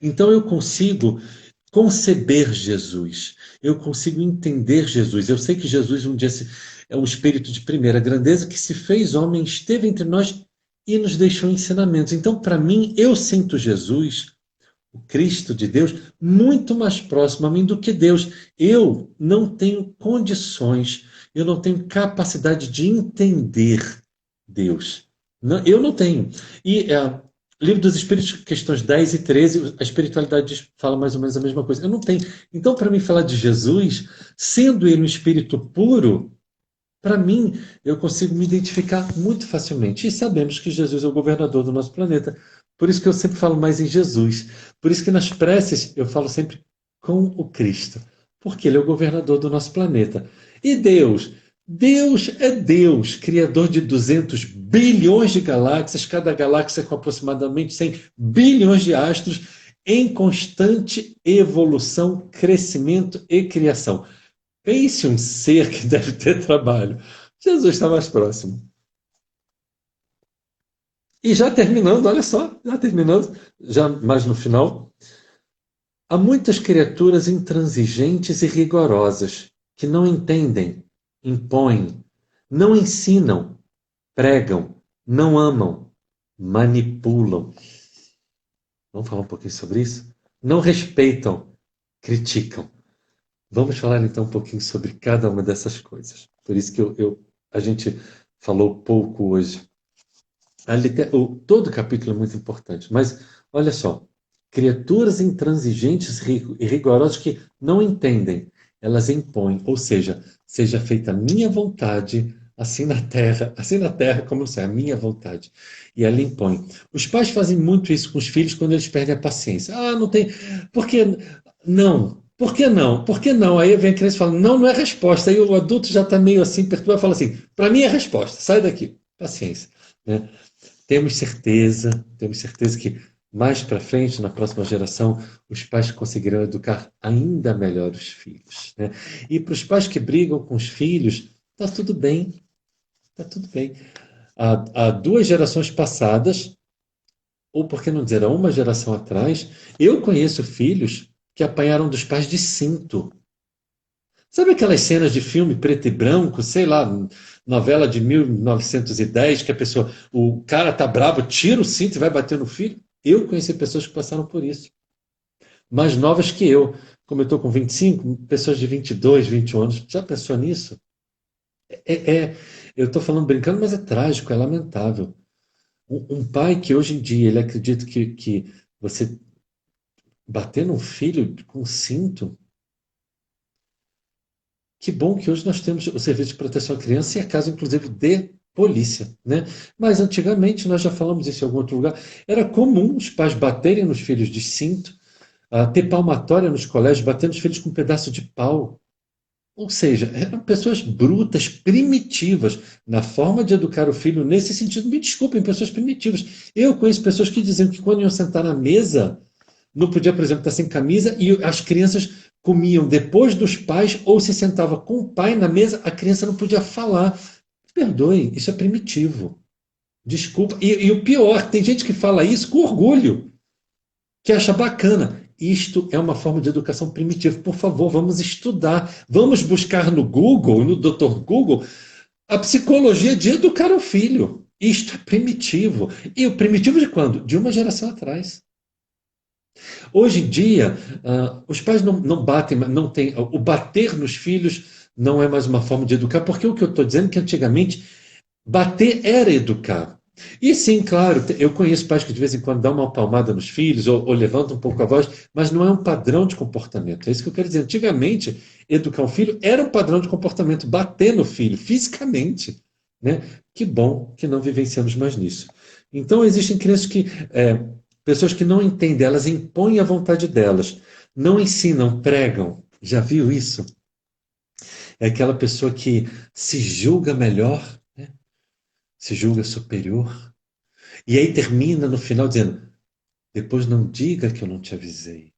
Então eu consigo conceber Jesus. Eu consigo entender Jesus. Eu sei que Jesus um dia é o Espírito de primeira grandeza que se fez homem, esteve entre nós e nos deixou ensinamentos. Então, para mim, eu sinto Jesus, o Cristo de Deus, muito mais próximo a mim do que Deus. Eu não tenho condições, eu não tenho capacidade de entender Deus. Não, eu não tenho. E Livro dos Espíritos, questões 10 e 13, a espiritualidade fala mais ou menos a mesma coisa. Eu não tenho. Então, para mim, falar de Jesus, sendo ele um espírito puro, para mim, eu consigo me identificar muito facilmente. E sabemos que Jesus é o governador do nosso planeta. Por isso que eu sempre falo mais em Jesus. Por isso que nas preces eu falo sempre com o Cristo. Porque ele é o governador do nosso planeta. E Deus? Deus é Deus, criador de 200 bilhões de galáxias, cada galáxia com aproximadamente 100 bilhões de astros, em constante evolução, crescimento e criação. Pense um ser que deve ter trabalho. Jesus está mais próximo. E já terminando, olha só, já terminando, já mais no final. Há muitas criaturas intransigentes e rigorosas que não entendem, impõem, não ensinam, pregam, não amam, manipulam. Vamos falar um pouquinho sobre isso? Não respeitam, criticam. Vamos falar então um pouquinho sobre cada uma dessas coisas. Por isso que a gente falou pouco hoje. Todo capítulo é muito importante, mas olha só, criaturas intransigentes e rigorosas que não entendem, elas impõem, ou seja feita a minha vontade, assim na terra como no céu, a minha vontade. E ela impõe. Os pais fazem muito isso com os filhos quando eles perdem a paciência. Ah, não tem. Por que não? Por que não? Por que não? Aí vem a criança e fala, não, não é resposta. Aí o adulto já está meio assim, perturbado, fala assim, para mim é resposta, sai daqui. Paciência. Né? Temos certeza que mais para frente, na próxima geração, os pais conseguirão educar ainda melhor os filhos. Né? E para os pais que brigam com os filhos, está tudo bem, está tudo bem. Há duas gerações passadas, ou por que não dizer, há uma geração atrás, eu conheço filhos que apanharam dos pais de cinto. Sabe aquelas cenas de filme preto e branco, sei lá, novela de 1910, que o cara tá bravo, tira o cinto e vai bater no filho? Eu conheci pessoas que passaram por isso. Mais novas que eu. Como eu estou com 25, pessoas de 22, 21 anos. Já pensou nisso? Eu estou falando brincando, mas é trágico, é lamentável. Um pai que hoje em dia ele acredita que você bater num filho com cinto. Que bom que hoje nós temos o serviço de proteção à criança e a casa, inclusive, de polícia, né? Mas antigamente, nós já falamos isso em algum outro lugar, era comum os pais baterem nos filhos de cinto, ter palmatória nos colégios, bater nos filhos com um pedaço de pau. Ou seja, eram pessoas brutas, primitivas, na forma de educar o filho nesse sentido. Me desculpem, pessoas primitivas. Eu conheço pessoas que diziam que quando iam sentar na mesa, não podia, por exemplo, estar sem camisa e as crianças comiam depois dos pais ou se sentava com o pai na mesa, a criança não podia falar. Perdoe, isso é primitivo. Desculpa. E o pior, tem gente que fala isso com orgulho, que acha bacana. Isto é uma forma de educação primitiva. Por favor, vamos estudar. Vamos buscar no Google, no Dr. Google, a psicologia de educar o filho. Isto é primitivo. E o primitivo de quando? De uma geração atrás. Hoje em dia, os pais não batem, não tem, o bater nos filhos não é mais uma forma de educar, porque o que eu estou dizendo é que antigamente bater era educar. E sim, claro, eu conheço pais que de vez em quando dão uma palmada nos filhos ou levantam um pouco a voz, mas não é um padrão de comportamento. É isso que eu quero dizer. Antigamente, educar um filho era um padrão de comportamento, bater no filho fisicamente. Né? Que bom que não vivenciamos mais nisso. Então, existem crianças pessoas que não entendem, elas impõem a vontade delas, não ensinam, pregam. Já viu isso? É aquela pessoa que se julga melhor, né? Se julga superior, e aí termina no final dizendo: depois não diga que eu não te avisei.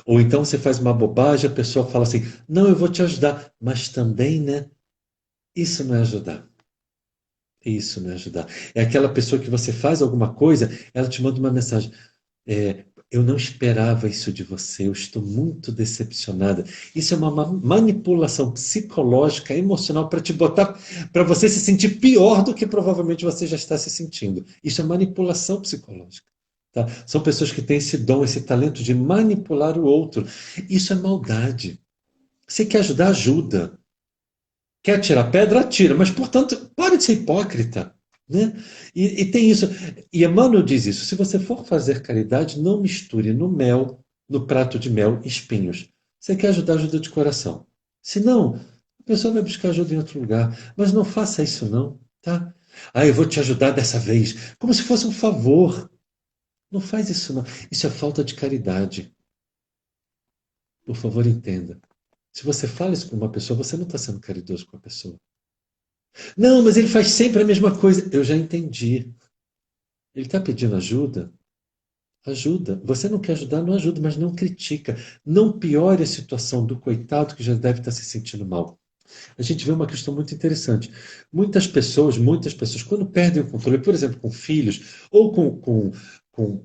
Ou então você faz uma bobagem, a pessoa fala assim: não, eu vou te ajudar, mas também, né? Isso não é ajudar. Isso não é ajudar. É aquela pessoa que você faz alguma coisa, ela te manda uma mensagem. Eu não esperava isso de você, eu estou muito decepcionada. Isso é uma manipulação psicológica, emocional, para te botar, para você se sentir pior do que provavelmente você já está se sentindo. Isso é manipulação psicológica. Tá? São pessoas que têm esse dom, esse talento de manipular o outro. Isso é maldade. Você quer ajudar, ajuda. Quer tirar pedra, atira. Mas, portanto, pare de ser hipócrita. Né? E tem isso. E Emmanuel diz isso: se você for fazer caridade, não misture no mel, no prato de mel, espinhos. Você quer ajudar, ajuda de coração. Se não, a pessoa vai buscar ajuda em outro lugar. Mas não faça isso, não, tá? Ah, eu vou te ajudar dessa vez, como se fosse um favor. Não faz isso, não. Isso é falta de caridade. Por favor, entenda. Se você fala isso com uma pessoa, você não está sendo caridoso com a pessoa. Não, mas ele faz sempre a mesma coisa. Eu já entendi. Ele está pedindo ajuda? Ajuda. Você não quer ajudar, não ajuda, mas não critica. Não piore a situação do coitado que já deve estar se sentindo mal. A gente vê uma questão muito interessante. Muitas pessoas, quando perdem o controle, por exemplo, com filhos, ou com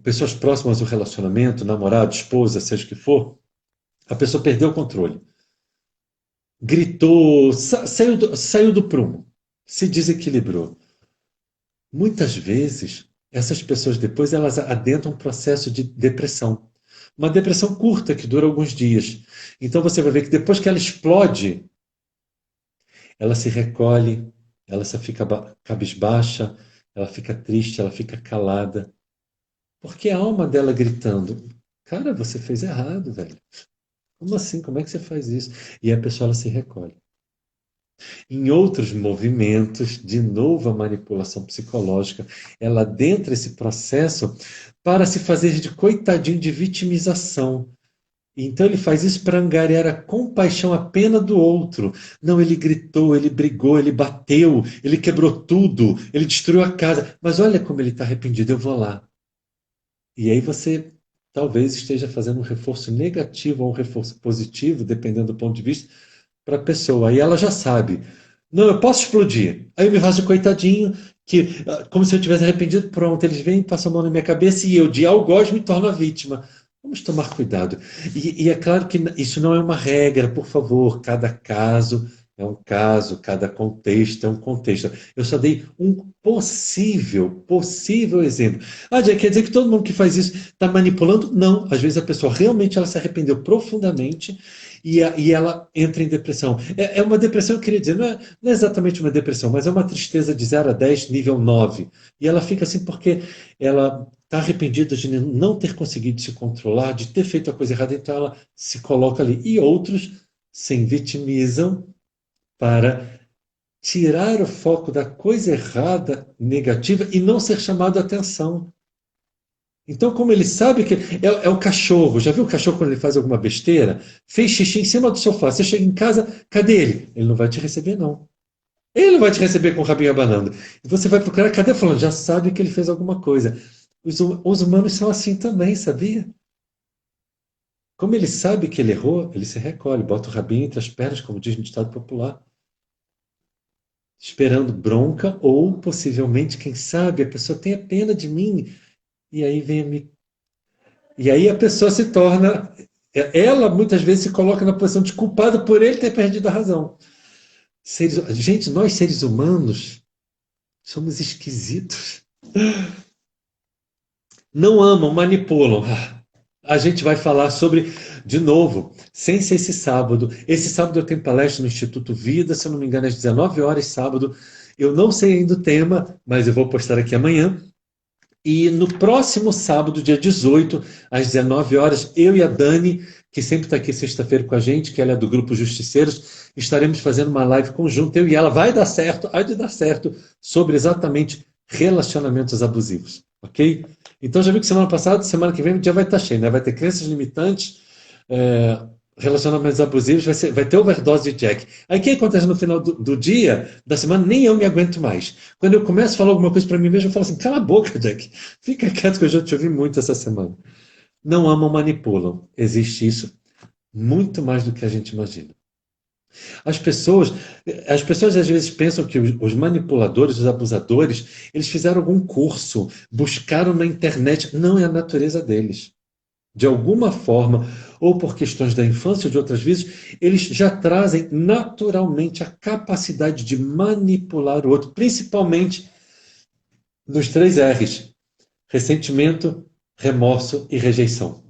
pessoas próximas ao relacionamento, namorado, esposa, seja o que for, a pessoa perdeu o controle. Gritou, saiu do prumo, se desequilibrou. Muitas vezes, essas pessoas depois elas adentram um processo de depressão. Uma depressão curta que dura alguns dias. Então você vai ver que depois que ela explode, ela se recolhe, ela se fica cabisbaixa, ela fica triste, ela fica calada. Porque a alma dela gritando: cara, você fez errado, velho. Como assim? Como é que você faz isso? E a pessoa ela se recolhe. Em outros movimentos, de novo a manipulação psicológica, ela adentra esse processo para se fazer de coitadinho de vitimização. Então ele faz isso para angariar a compaixão, a pena do outro. Não, ele gritou, ele brigou, ele bateu, ele quebrou tudo, ele destruiu a casa. Mas olha como ele está arrependido, eu vou lá. E aí você talvez esteja fazendo um reforço negativo ou um reforço positivo, dependendo do ponto de vista, para a pessoa. Aí ela já sabe. Não, eu posso explodir. Aí eu me faço de coitadinho, que como se eu tivesse arrependido, pronto, eles vêm, passam a mão na minha cabeça e eu, de algoz, me torno a vítima. Vamos tomar cuidado. E é claro que isso não é uma regra, por favor. Cada caso é um caso, cada contexto é um contexto. Eu só dei um possível exemplo. Ah, Jack, quer dizer que todo mundo que faz isso está manipulando? Não. Às vezes a pessoa realmente ela se arrependeu profundamente e ela entra em depressão. É uma depressão, eu queria dizer, não é exatamente uma depressão, mas é uma tristeza de 0 a 10, nível 9. E ela fica assim porque ela está arrependida de não ter conseguido se controlar, de ter feito a coisa errada, então ela se coloca ali. E outros se vitimizam para tirar o foco da coisa errada, negativa, e não ser chamado a atenção. Então, como ele sabe que é o cachorro, já viu o cachorro quando ele faz alguma besteira? Fez xixi em cima do sofá, você chega em casa, cadê ele? Ele não vai te receber, não. Ele não vai te receber com o rabinho abanando. E você vai procurar, cadê fulano? Já sabe que ele fez alguma coisa. Os humanos são assim também, sabia? Como ele sabe que ele errou, ele se recolhe, bota o rabinho entre as pernas, como diz no ditado popular, esperando bronca, ou possivelmente, quem sabe, a pessoa tenha pena de mim, e aí vem me. E aí a pessoa se torna. Ela muitas vezes se coloca na posição de culpada por ele ter perdido a razão. Gente, nós seres humanos somos esquisitos. Não amam, manipulam. A gente vai falar sobre, de novo, sem ser esse sábado. Esse sábado eu tenho palestra no Instituto Vida, se eu não me engano, às 19 horas, sábado. Eu não sei ainda o tema, mas eu vou postar aqui amanhã. E no próximo sábado, dia 18, às 19 horas, eu e a Dani, que sempre está aqui sexta-feira com a gente, que ela é do Grupo Justiceiros, estaremos fazendo uma live conjunta, eu e ela. Vai dar certo, há de dar certo, sobre exatamente relacionamentos abusivos, ok? Então já viu que semana passada, semana que vem o dia vai estar cheio, né? Vai ter crenças limitantes, é, relacionamentos abusivos, vai ter overdose de Jack. Aí o que acontece no final do dia, da semana, nem eu me aguento mais. Quando eu começo a falar alguma coisa para mim mesmo, eu falo assim, cala a boca, Jack. Fica quieto que eu já te ouvi muito essa semana. Não amam, manipulam. Existe isso muito mais do que a gente imagina. As pessoas, as pessoas às vezes pensam que os manipuladores, os abusadores, eles fizeram algum curso, buscaram na internet. Não é a natureza deles. De alguma forma, ou por questões da infância ou de outras vezes, eles já trazem naturalmente a capacidade de manipular o outro, principalmente nos 3 R's: ressentimento, remorso e rejeição.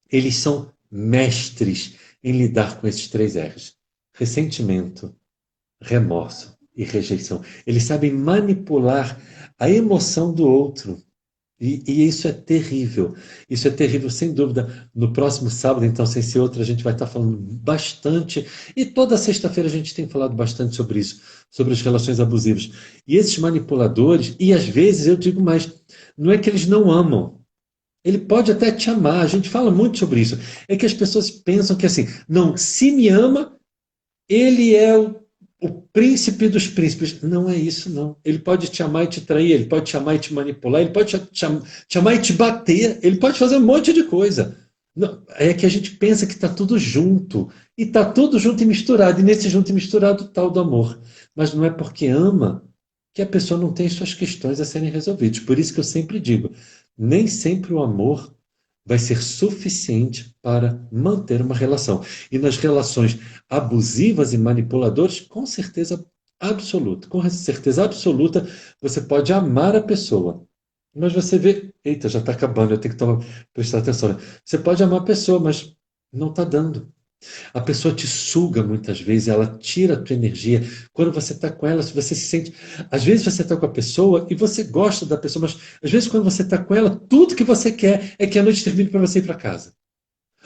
Eles são mestres em lidar com esses 3 R's: ressentimento, remorso e rejeição. Eles sabem manipular a emoção do outro. E isso é terrível. Isso é terrível, sem dúvida. No próximo sábado, então, sem ser outro, a gente vai estar falando bastante. E toda sexta-feira a gente tem falado bastante sobre isso, sobre as relações abusivas. E esses manipuladores, e às vezes eu digo mais, não é que eles não amam. Ele pode até te amar, a gente fala muito sobre isso. É que as pessoas pensam que assim, não, se me ama, ele é o príncipe dos príncipes. Não é isso, não. Ele pode te amar e te trair, ele pode te amar e te manipular, ele pode te amar e te bater, ele pode fazer um monte de coisa. Não, é que a gente pensa que está tudo junto. E está tudo junto e misturado. E nesse junto e misturado está o do amor. Mas não é porque ama que a pessoa não tem suas questões a serem resolvidas. Por isso que eu sempre digo, nem sempre o amor vai ser suficiente para manter uma relação. E nas relações abusivas e manipuladoras, com certeza absoluta, você pode amar a pessoa. Mas você vê, eita, já está acabando, eu tenho que prestar atenção, né? Você pode amar a pessoa, mas não está dando. A pessoa te suga muitas vezes, ela tira a tua energia. Quando você está com ela, você se sente. Às vezes você está com a pessoa e você gosta da pessoa, mas às vezes quando você está com ela, tudo que você quer é que a noite termine para você ir para casa.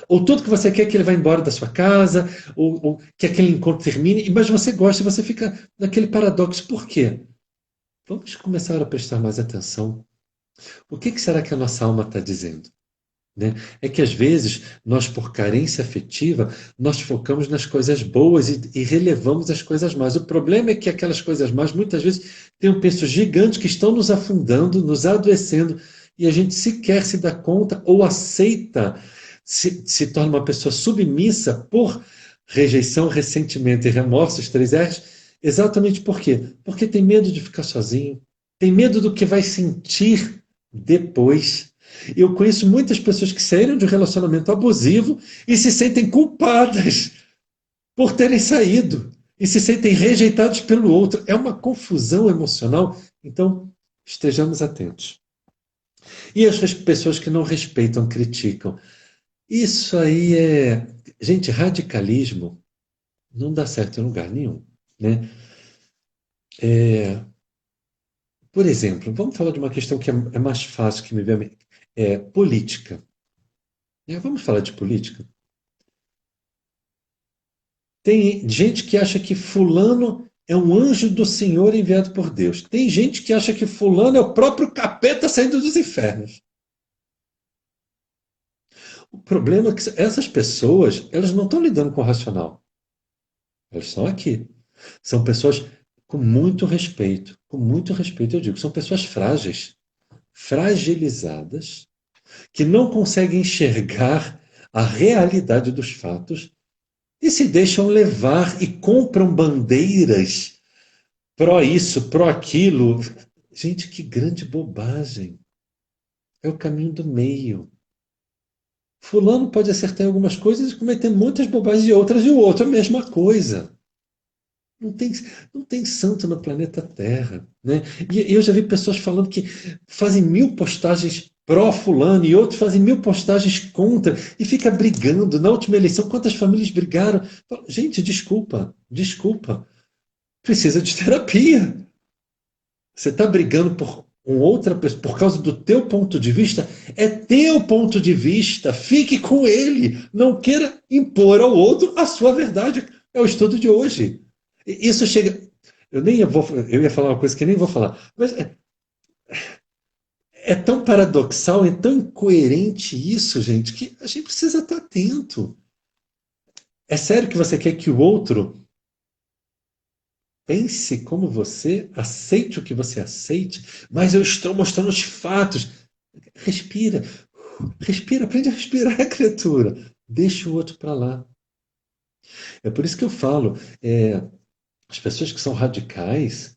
Ou tudo que você quer é que ele vá embora da sua casa, ou que aquele encontro termine, mas você gosta e você fica naquele paradoxo. Por quê? Vamos começar a prestar mais atenção. O que será que a nossa alma está dizendo? Né? É que às vezes nós, por carência afetiva, nós focamos nas coisas boas e relevamos as coisas más. O problema é que aquelas coisas más muitas vezes têm um peso gigante que estão nos afundando, nos adoecendo, e a gente sequer se dá conta ou aceita, se torna uma pessoa submissa por rejeição, ressentimento e remorso, os três R's, exatamente por quê? Porque tem medo de ficar sozinho, tem medo do que vai sentir depois. Eu conheço muitas pessoas que saíram de um relacionamento abusivo e se sentem culpadas por terem saído e se sentem rejeitados pelo outro. É uma confusão emocional. Então, estejamos atentos. E as pessoas que não respeitam, criticam. Isso aí é. Gente, radicalismo não dá certo em lugar nenhum. Né? Por exemplo, vamos falar de uma questão que é mais fácil que me vem a mente. Política. Vamos falar de política? Tem gente que acha que fulano é um anjo do Senhor enviado por Deus. Tem gente que acha que fulano é o próprio capeta saindo dos infernos. O problema é que essas pessoas, elas não estão lidando com o racional. Elas estão aqui. São pessoas com muito respeito eu digo, são pessoas frágeis, fragilizadas, que não conseguem enxergar a realidade dos fatos e se deixam levar e compram bandeiras pró isso, pró aquilo. Gente, que grande bobagem. É o caminho do meio. Fulano pode acertar em algumas coisas e cometer muitas bobagens e outras, e o outro a mesma coisa. Não tem, não tem santo no planeta Terra. Né? E eu já vi pessoas falando que fazem 1000 postagens pró-fulano e outros fazem 1000 postagens contra e fica brigando. Na última eleição, quantas famílias brigaram? Gente, desculpa, desculpa. Precisa de terapia. Você está brigando por outra pessoa por causa do teu ponto de vista? É teu ponto de vista. Fique com ele. Não queira impor ao outro a sua verdade. É o estudo de hoje. Isso chega. Eu ia falar uma coisa que nem vou falar, mas é tão paradoxal, é tão incoerente isso, gente, que a gente precisa estar atento. É sério que você quer que o outro pense como você, aceite o que você aceite, mas eu estou mostrando os fatos. Respira, respira, aprende a respirar, criatura. Deixa o outro para lá. É por isso que eu falo, as pessoas que são radicais,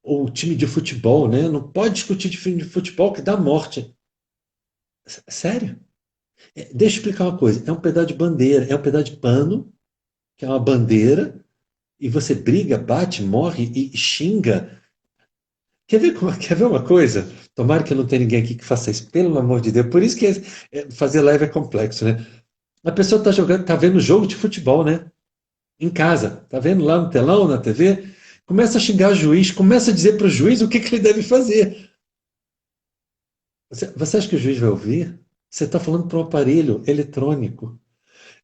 ou time de futebol, né? Não pode discutir de filme de futebol que dá morte. Sério? Deixa eu explicar uma coisa. É um pedaço de bandeira, é um pedaço de pano, que é uma bandeira, e você briga, bate, morre e xinga. Quer ver uma coisa? Tomara que não tenha ninguém aqui que faça isso, pelo amor de Deus. Por isso que fazer live é complexo, né? A pessoa está jogando, está vendo jogo de futebol, né? Em casa, tá vendo lá no telão, na TV? começa a xingar o juiz, começa a dizer para o juiz o que ele deve fazer. Você acha que o juiz vai ouvir? Você está falando para um aparelho eletrônico.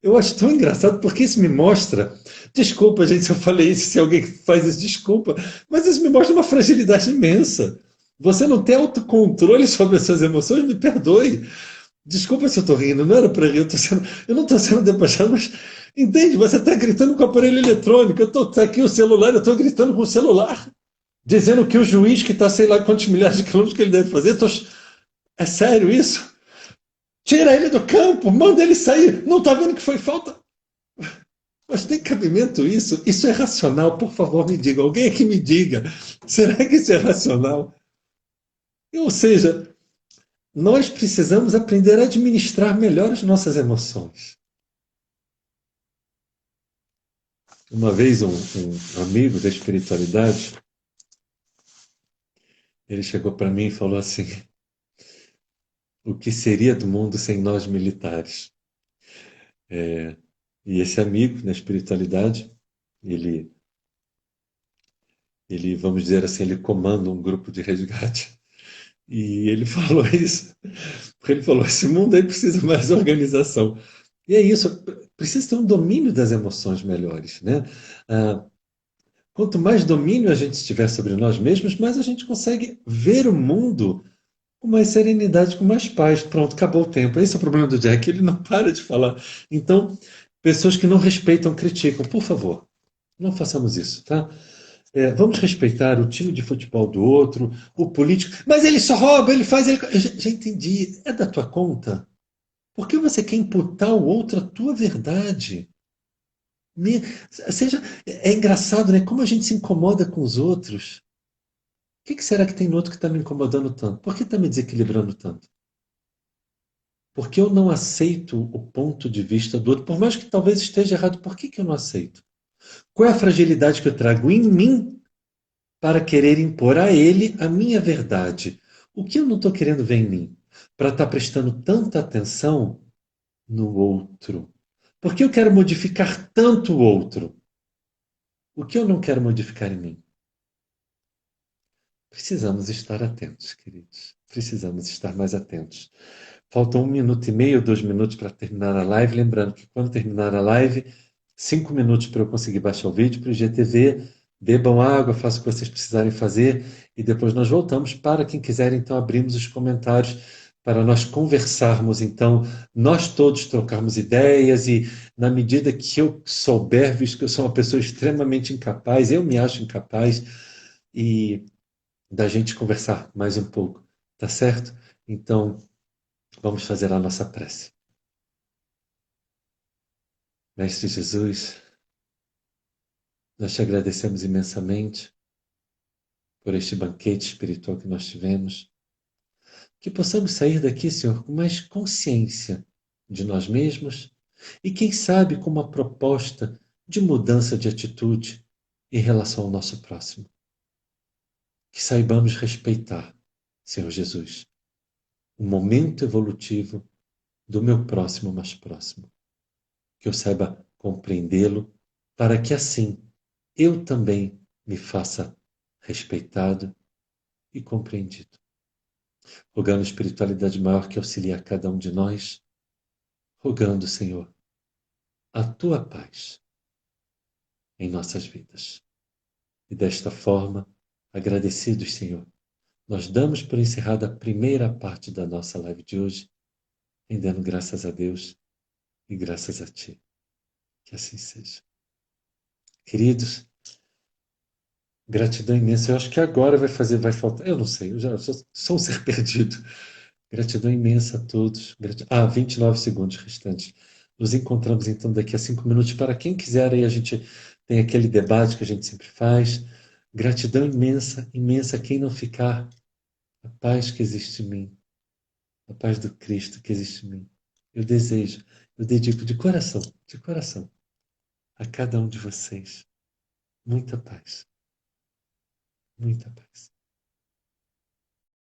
Eu acho tão engraçado porque isso me mostra. Desculpa, gente, se eu falei isso, se alguém faz isso, desculpa. Mas isso me mostra uma fragilidade imensa. Você não tem autocontrole sobre as suas emoções, me perdoe. Desculpa se eu estou rindo, não era para rir, eu não estou sendo debochado, mas entende? Você está gritando com o aparelho eletrônico, eu estou tá aqui o celular, eu estou gritando com o celular, dizendo que o juiz que está sei lá quantos milhares de quilômetros que ele deve fazer, é sério isso? Tira ele do campo, manda ele sair, não está vendo que foi falta? Mas tem cabimento isso? Isso é racional? Por favor, me diga. Alguém aqui me diga. Será que isso é racional? Ou seja, nós precisamos aprender a administrar melhor as nossas emoções. Uma vez um amigo da espiritualidade, ele chegou para mim e falou assim: o que seria do mundo sem nós militares? E esse amigo na espiritualidade, ele, vamos dizer assim, ele comanda um grupo de resgate. E ele falou isso, porque ele falou: esse mundo aí precisa mais organização. E é isso, precisa ter um domínio das emoções melhores, né? Ah, quanto mais domínio a gente tiver sobre nós mesmos, mais a gente consegue ver o mundo com mais serenidade, com mais paz. Pronto, acabou o tempo. Esse é o problema do Jack, ele não para de falar. Então, pessoas que não respeitam, criticam. Por favor, não façamos isso, tá? Vamos respeitar o time de futebol do outro, o político. Mas ele só rouba, ele faz. Já entendi. É da tua conta? Por que você quer imputar ao outro a tua verdade? Me- Seja, é engraçado, né? Como a gente se incomoda com os outros. O que será que tem no outro que está me incomodando tanto? Por que está me desequilibrando tanto? Porque eu não aceito o ponto de vista do outro, por mais que talvez esteja errado. Por que eu não aceito? Qual é a fragilidade que eu trago em mim para querer impor a ele a minha verdade? O que eu não estou querendo ver em mim? Para estar prestando tanta atenção no outro. Por que eu quero modificar tanto o outro? O que eu não quero modificar em mim? Precisamos estar atentos, queridos. Precisamos estar mais atentos. Faltam 1 minuto e meio, 2 minutos para terminar a live. Lembrando que quando terminar a live, 5 minutos para eu conseguir baixar o vídeo para o IGTV. Bebam água, façam o que vocês precisarem fazer e depois nós voltamos. Para quem quiser, então, abrimos os comentários para nós conversarmos. Então, nós todos trocarmos ideias e, na medida que eu souber, visto que eu sou uma pessoa extremamente incapaz, eu me acho incapaz, e da gente conversar mais um pouco, tá certo? Então, vamos fazer a nossa prece. Mestre Jesus, nós te agradecemos imensamente por este banquete espiritual que nós tivemos. Que possamos sair daqui, Senhor, com mais consciência de nós mesmos e, quem sabe, com uma proposta de mudança de atitude em relação ao nosso próximo. Que saibamos respeitar, Senhor Jesus, o momento evolutivo do meu próximo mais próximo. Que eu saiba compreendê-lo, para que assim eu também me faça respeitado e compreendido. Rogando a espiritualidade maior que auxilie a cada um de nós, rogando, Senhor, a tua paz em nossas vidas. E desta forma, agradecidos, Senhor, nós damos por encerrada a primeira parte da nossa live de hoje, rendendo graças a Deus e graças a Ti. Que assim seja. Queridos, gratidão imensa. Eu acho que agora vai faltar. Eu não sei, eu já sou um ser perdido. Gratidão imensa a todos. 29 segundos restantes. Nos encontramos então daqui a 5 minutos. Para quem quiser, aí a gente tem aquele debate que a gente sempre faz. Gratidão imensa, imensa. Quem não ficar, a paz que existe em mim, a paz do Cristo que existe em mim. Eu desejo, eu dedico de coração, a cada um de vocês muita paz, muita paz.